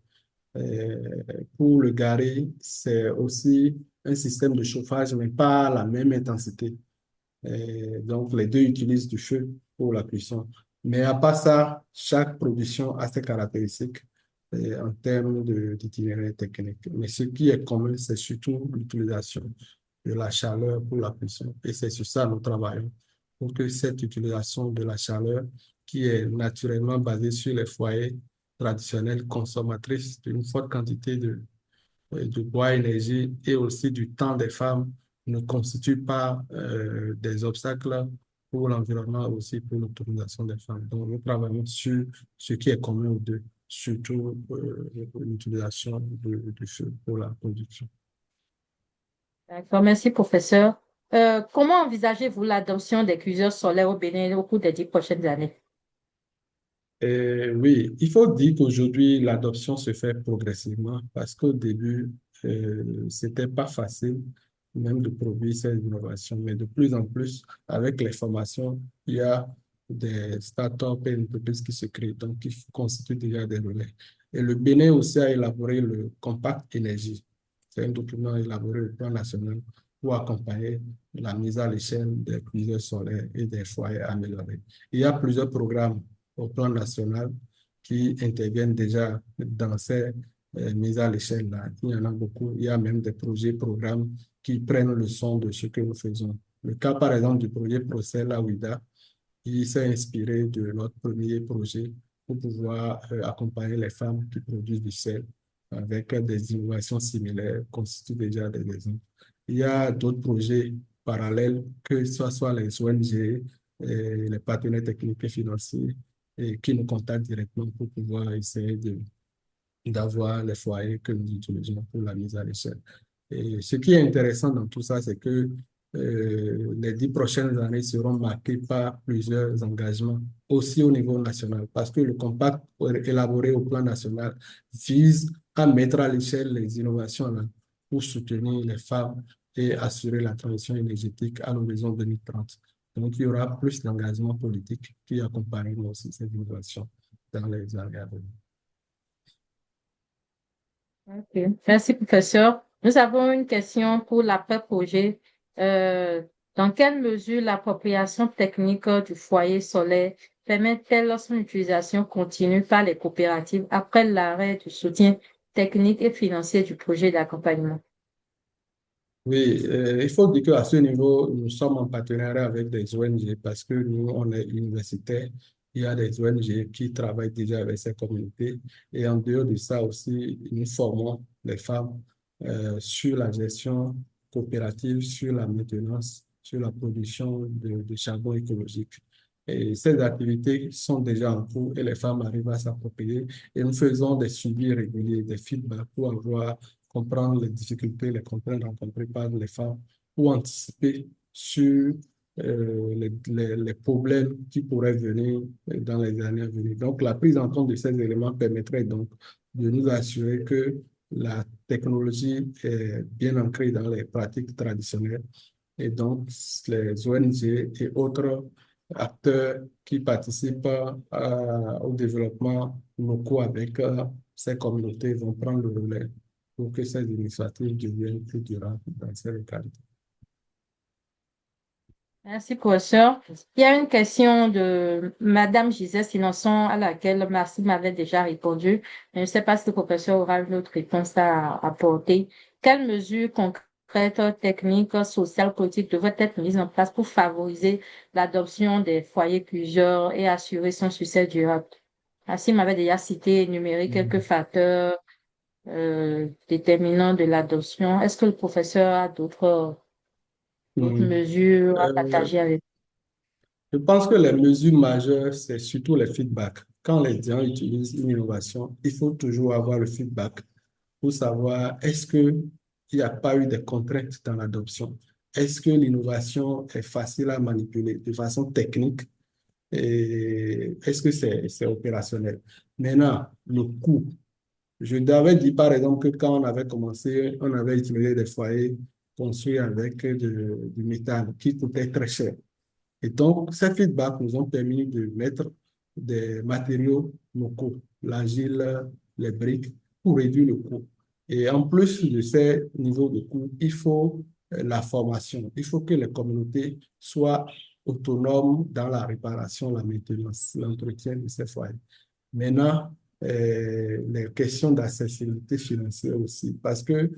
Pour le gari, c'est aussi un système de chauffage, mais pas à la même intensité. Donc, les deux utilisent du feu pour la cuisson. Mais à part ça, chaque production a ses caractéristiques en termes d'itinéraire technique. Mais ce qui est commun, c'est surtout l'utilisation de la chaleur pour la cuisson. Et c'est sur ça que nous travaillons, pour que cette utilisation de la chaleur, qui est naturellement basée sur les foyers traditionnels consommatrices d'une forte quantité de bois, énergie et aussi du temps des femmes, ne constitue pas des obstacles pour l'environnement, aussi pour l'autonomisation des femmes. Donc, nous travaillons sur ce qui est commun aux deux, surtout l'utilisation du feu pour la production. D'accord, merci professeur. Comment envisagez-vous l'adoption des cuiseurs solaires au Bénin au cours des 10 prochaines années? Oui, il faut dire qu'aujourd'hui, l'adoption se fait progressivement parce qu'au début, c'était pas facile même de produire ces innovations. Mais de plus en plus, avec les formations, il y a des startups et entreprises qui se créent, donc qui constituent déjà des relais. Et le Bénin aussi a élaboré le Compact Énergie. C'est un document élaboré au plan national pour accompagner la mise à l'échelle des cuiseurs solaires et des foyers améliorés. Il y a plusieurs programmes au plan national qui interviennent déjà dans ces mises à l'échelle là. Il y en a beaucoup. Il y a même des projets, programmes qui prennent le son de ce que nous faisons. Le cas, par exemple, du projet Procel à Ouida, qui s'est inspiré de notre premier projet pour pouvoir accompagner les femmes qui produisent du sel avec des innovations similaires, constituent déjà des exemples. Il y a d'autres projets parallèles, que ce soit les ONG, les partenaires techniques et financiers, et qui nous contactent directement pour pouvoir essayer d'avoir les foyers que nous utilisons pour la mise à l'échelle. Et ce qui est intéressant dans tout ça, c'est que les 10 prochaines années seront marquées par plusieurs engagements, aussi au niveau national, parce que le compact élaboré au plan national vise à mettre à l'échelle les innovations là, pour soutenir les femmes et assurer la transition énergétique à l'horizon 2030. Donc, il y aura plus d'engagements politiques qui accompagneront aussi ces innovations dans les années à venir. Ok. Merci, professeur. Nous avons une question pour l'après-projet. Dans quelle mesure l'appropriation technique du foyer solaire permet-elle son utilisation continue par les coopératives après l'arrêt du soutien technique et financier du projet d'accompagnement? Oui, il faut dire qu'à ce niveau, nous sommes en partenariat avec des ONG parce que nous, on est universitaires. Il y a des ONG qui travaillent déjà avec ces communautés. Et en dehors de ça aussi, nous formons les femmes sur la gestion coopérative, sur la maintenance, sur la production de charbon écologique. Et ces activités sont déjà en cours et les femmes arrivent à s'approprier. Et nous faisons des suivis réguliers, des feedbacks pour avoir comprendre les difficultés, les contraintes rencontrées par les femmes ou anticiper sur les problèmes qui pourraient venir dans les années à venir. Donc, la prise en compte de ces éléments permettrait donc de nous assurer que la technologie est bien ancrée dans les pratiques traditionnelles et donc les ONG et autres acteurs qui participent au développement locaux avec ces communautés vont prendre le relais pour que ces initiatives deviennent plus durables dans ces localités. Merci, professeur. Il y a une question de Madame Gisèle Innocent à laquelle Merci m'avait déjà répondu. Je ne sais pas si le professeur aura une autre réponse à apporter. Quelles mesures concrètes, techniques, sociales, politiques devraient être mises en place pour favoriser l'adoption des foyers plusieurs et assurer son succès durable? Merci m'avait déjà cité et énuméré quelques facteurs déterminants de l'adoption. Est-ce que le professeur a d'autres Mhm. mesures à Euh, partager avec je pense que les mesures majeures, c'est surtout les feedbacks. Quand les gens utilisent une innovation, il faut toujours avoir le feedback pour savoir est-ce qu'il n'y a pas eu de contraintes dans l'adoption? Est-ce que l'innovation est facile à manipuler de façon technique? Et est-ce que c'est opérationnel? Maintenant, le coût. Je t'avais dit, par exemple, que quand on avait commencé, on avait utilisé des foyers construits avec du métal qui coûtait très cher. Et donc, ces feedbacks nous ont permis de mettre des matériaux locaux, l'argile, les briques, pour réduire le coût. Et en plus de ces niveaux de coût, il faut la formation. Il faut que les communautés soient autonomes dans la réparation, la maintenance, l'entretien de ces foyers. Maintenant, les questions d'accessibilité financière aussi, parce que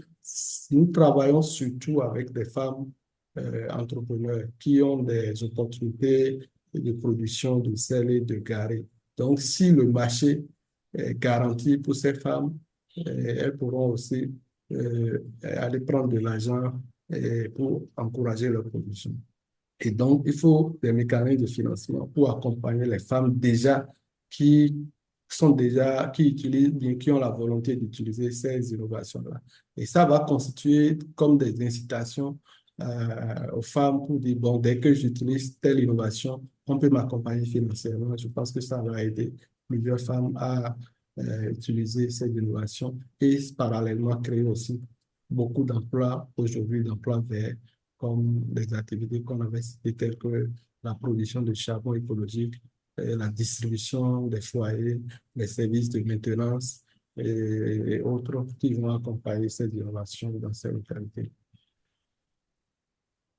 nous travaillons surtout avec des femmes entrepreneurs qui ont des opportunités de production de sel et de garé. Donc, si le marché est garanti pour ces femmes, elles pourront aussi aller prendre de l'argent pour encourager leur production. Et donc, il faut des mécanismes de financement pour accompagner les femmes déjà qui qui utilisent, bien, qui ont la volonté d'utiliser ces innovations-là. Et ça va constituer comme des incitations aux femmes pour dire, bon, dès que j'utilise telle innovation, on peut m'accompagner financièrement. Je pense que ça va aider plusieurs femmes à utiliser ces innovations et parallèlement créer aussi beaucoup d'emplois aujourd'hui, d'emplois verts, comme des activités qu'on avait citées telles que la production de charbon écologique, la distribution des foyers, les services de maintenance et autres qui vont accompagner ces innovations dans ces localités.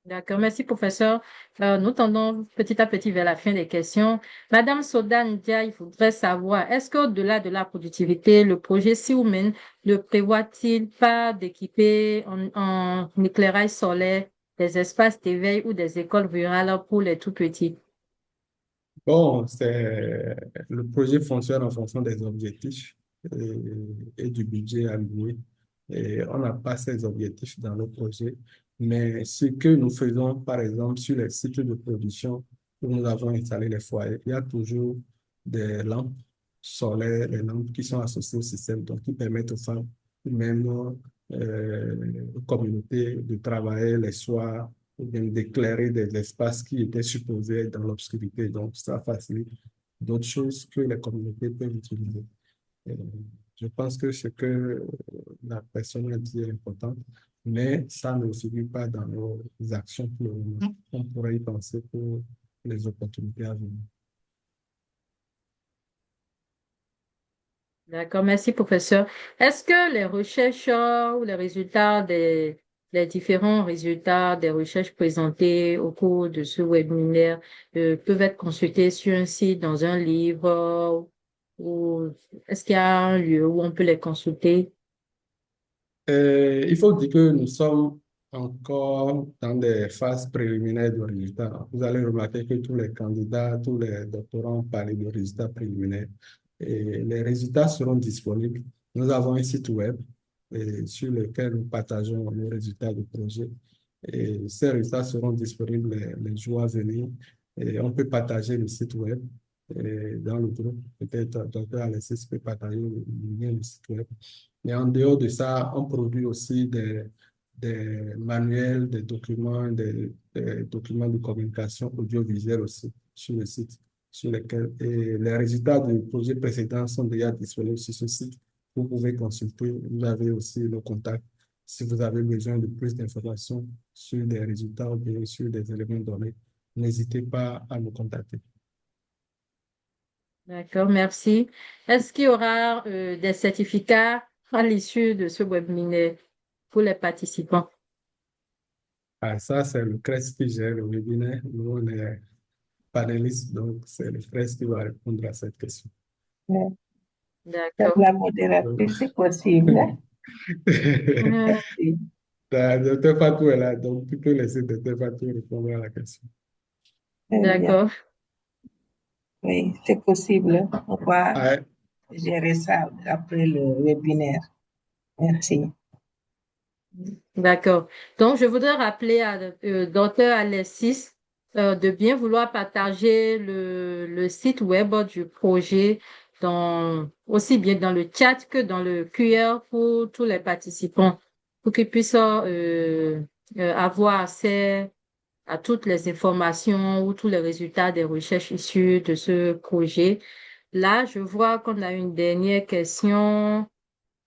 D'accord, merci professeur. Nous tendons petit à petit vers la fin des questions. Madame Soda Ndia, il faudrait savoir, est-ce qu'au-delà de la productivité, le projet SIWOMEN ne prévoit-il pas d'équiper en éclairage solaire des espaces d'éveil ou des écoles rurales pour les tout petits? Bon, le projet fonctionne en fonction des objectifs et du budget alloué. Et on n'a pas ces objectifs dans le projet, mais ce que nous faisons, par exemple, sur les sites de production où nous avons installé les foyers, il y a toujours des lampes solaires, des lampes qui sont associées au système, donc qui permettent aux femmes, même aux communautés, de travailler les soirs ou bien d'éclairer des espaces qui étaient supposés être dans l'obscurité. Donc, ça facilite d'autres choses que les communautés peuvent utiliser. Euh, je pense que ce que la personne a dit est important, mais ça ne figure pas dans nos actions pour le moment. On pourrait y penser pour les opportunités à venir. D'accord, merci professeur. Est-ce que les recherches ou les différents résultats des recherches présentées au cours de ce webinaire peuvent être consultés sur un site, dans un livre, ou est-ce qu'il y a un lieu où on peut les consulter? Il faut dire que nous sommes encore dans des phases préliminaires de résultats. Vous allez remarquer que tous les candidats, tous les doctorants ont parlé de résultats préliminaires. Et les résultats seront disponibles. Nous avons un site web sur lequel nous partageons nos résultats du projet. Et ces résultats seront disponibles les jours à venir. Et on peut partager le site web dans le groupe. Peut-être Dr. Alexis peut partager le lien du site web. Mais en dehors de ça, on produit aussi des manuels, des documents de communication audiovisuelle aussi sur le site, sur lesquels et les résultats du projet précédent sont déjà disponibles sur ce site. Vous pouvez consulter. Vous avez aussi le contact si vous avez besoin de plus d'informations sur les résultats ou bien sur des éléments donnés. N'hésitez pas à nous contacter. D'accord, merci. Est-ce qu'il y aura des certificats à l'issue de ce webinaire pour les participants? Ah, ça, c'est le CRES qui gère le webinaire. Nous, on est panélistes, donc c'est le CRES qui va répondre à cette question. Madame D'accord. la modératrice, c'est possible. Euh, Merci. Docteur Fatou est là, donc tu peux laisser Docteur Fatou répondre à la question. Très bien. D'accord. Oui, c'est possible. On va Ah, gérer ça après le webinaire. Merci. D'accord. Donc, je voudrais rappeler à Dr. Alexis de bien vouloir partager le site web du projet aussi bien dans le chat que dans le QR pour tous les participants, pour qu'ils puissent avoir accès à toutes les informations ou tous les résultats des recherches issues de ce projet. Là, je vois qu'on a une dernière question.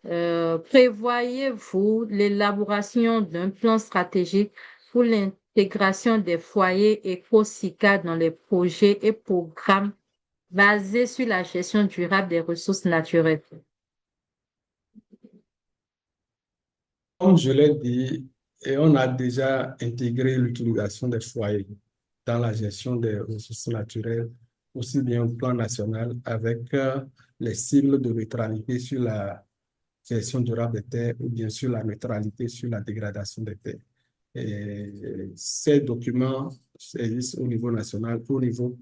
Prévoyez-vous l'élaboration d'un plan stratégique pour l'intégration des foyers éco-SICA dans les projets et programmes basés sur la gestion durable des ressources naturelles? comme je l'ai dit, et on a déjà intégré l'utilisation des foyers dans la gestion des ressources naturelles, aussi bien au plan national, avec les cibles de neutralité sur la gestion durable des terres ou bien sûr la neutralité sur la dégradation des terres. Et ces documents existent au niveau national, au niveau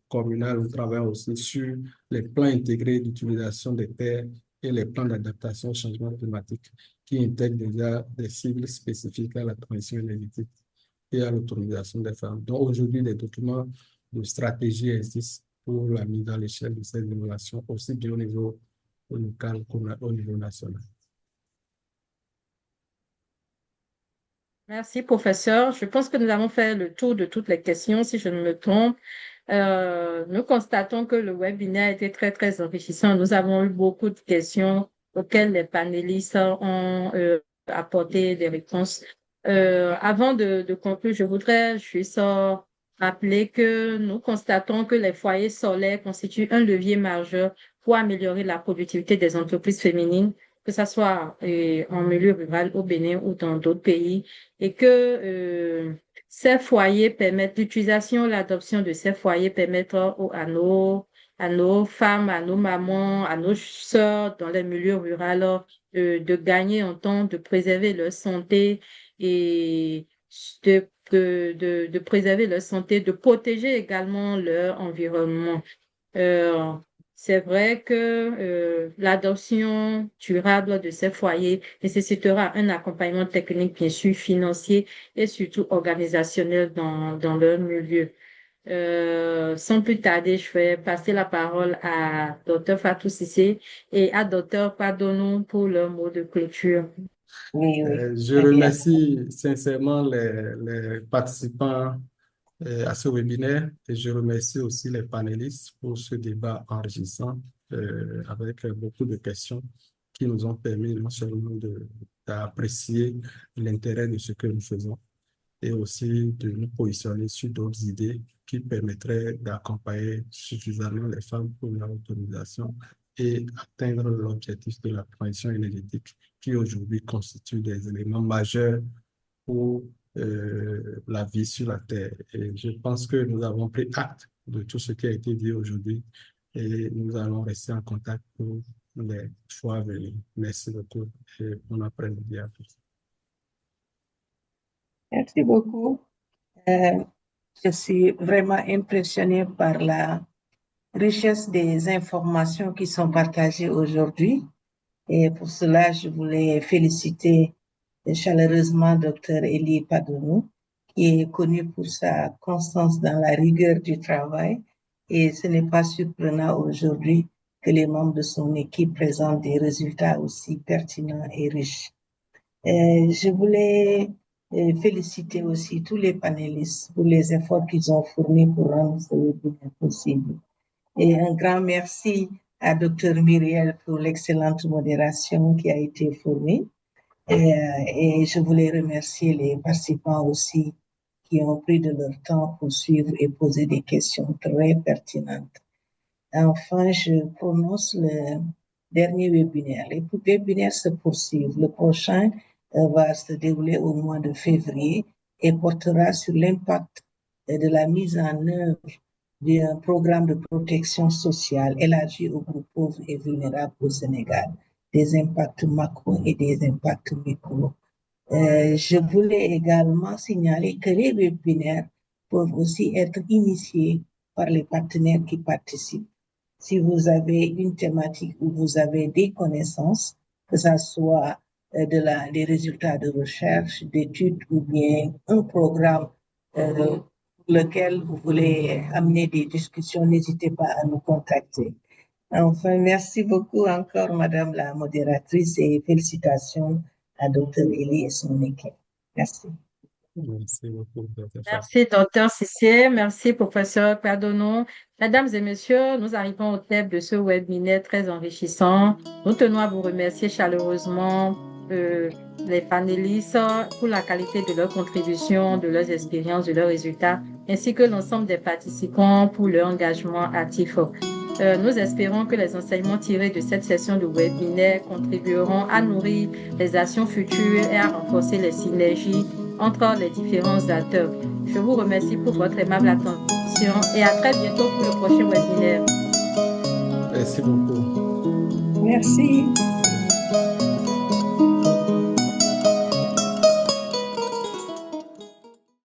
communal. On travaille aussi sur les plans intégrés d'utilisation des terres et les plans d'adaptation au changement climatique qui intègrent déjà des cibles spécifiques à la transition énergétique et à l'autonomisation des femmes. Donc aujourd'hui, les documents de stratégie existent pour la mise à l'échelle de ces innovations, aussi bien au niveau local qu'au niveau national. Merci, professeur. Je pense que nous avons fait le tour de toutes les questions, si je ne me trompe. Nous constatons que le webinaire a été très, très enrichissant. Nous avons eu beaucoup de questions auxquelles les panélistes ont apporté des réponses. Avant de conclure, je voudrais juste rappeler que nous constatons que les foyers solaires constituent un levier majeur pour améliorer la productivité des entreprises féminines que ce soit en milieu rural au Bénin ou dans d'autres pays, et que ces foyers permettent, l'utilisation, l'adoption de ces foyers permettent à nos femmes, à nos mamans, à nos sœurs dans les milieux ruraux de gagner en temps, de préserver leur santé et de préserver leur santé, de protéger également leur environnement. Euh, c'est vrai que l'adoption durable de ces foyers nécessitera un accompagnement technique, bien sûr, financier et surtout organisationnel dans leur milieu. Sans plus tarder, je vais passer la parole à Dr Fatou Cissé et à Dr Padonou pour leur mot de clôture. Oui, oui, Je très bien. remercie sincèrement les participants à ce webinaire et je remercie aussi les panélistes pour ce débat enrichissant avec beaucoup de questions qui nous ont permis non seulement d'apprécier l'intérêt de ce que nous faisons et aussi de nous positionner sur d'autres idées qui permettraient d'accompagner suffisamment les femmes pour leur autonomisation et atteindre l'objectif de la transition énergétique qui aujourd'hui constitue des éléments majeurs pour la vie sur la Terre. Et je pense que nous avons pris acte de tout ce qui a été dit aujourd'hui et nous allons rester en contact pour les fois à venir. Merci beaucoup et bon après-midi à tous. Merci beaucoup. Je suis vraiment impressionnée par la richesse des informations qui sont partagées aujourd'hui. Et pour cela, je voulais féliciter chaleureusement Dr Elie Padonou, qui est connu pour sa constance dans la rigueur du travail. Et ce n'est pas surprenant aujourd'hui que les membres de son équipe présentent des résultats aussi pertinents et riches. Je voulais féliciter aussi tous les panélistes pour les efforts qu'ils ont fournis pour rendre ce webinaire possible. Et un grand merci à Dr Myriel pour l'excellente modération qui a été fournie. Et je voulais remercier les participants aussi qui ont pris de leur temps pour suivre et poser des questions très pertinentes. Enfin, je prononce le dernier webinaire. Les webinaires se poursuivent. Le prochain va se dérouler au mois de février et portera sur l'impact de la mise en œuvre d'un programme de protection sociale élargi aux groupes pauvres et vulnérables au Sénégal, des impacts macro et des impacts micro. Je voulais également signaler que les webinaires peuvent aussi être initiés par les partenaires qui participent. Si vous avez une thématique où vous avez des connaissances, que ce soit des résultats de recherche, d'études ou bien un programme pour lequel vous voulez amener des discussions, n'hésitez pas à nous contacter. Enfin, merci beaucoup encore, Madame la modératrice, et félicitations à Dr Elie et son équipe. Merci. Merci beaucoup, Dr. Merci, Dr Cissé. Merci, professeur Padonou. Mesdames et messieurs, nous arrivons au terme de ce webinaire très enrichissant. Nous tenons à vous remercier chaleureusement les panélistes pour la qualité de leurs contributions, de leurs expériences, de leurs résultats, ainsi que l'ensemble des participants pour leur engagement actif. Nous espérons que les enseignements tirés de cette session de webinaire contribueront à nourrir les actions futures et à renforcer les synergies entre les différents acteurs. Je vous remercie pour votre aimable attention et à très bientôt pour le prochain webinaire. Merci beaucoup. Merci.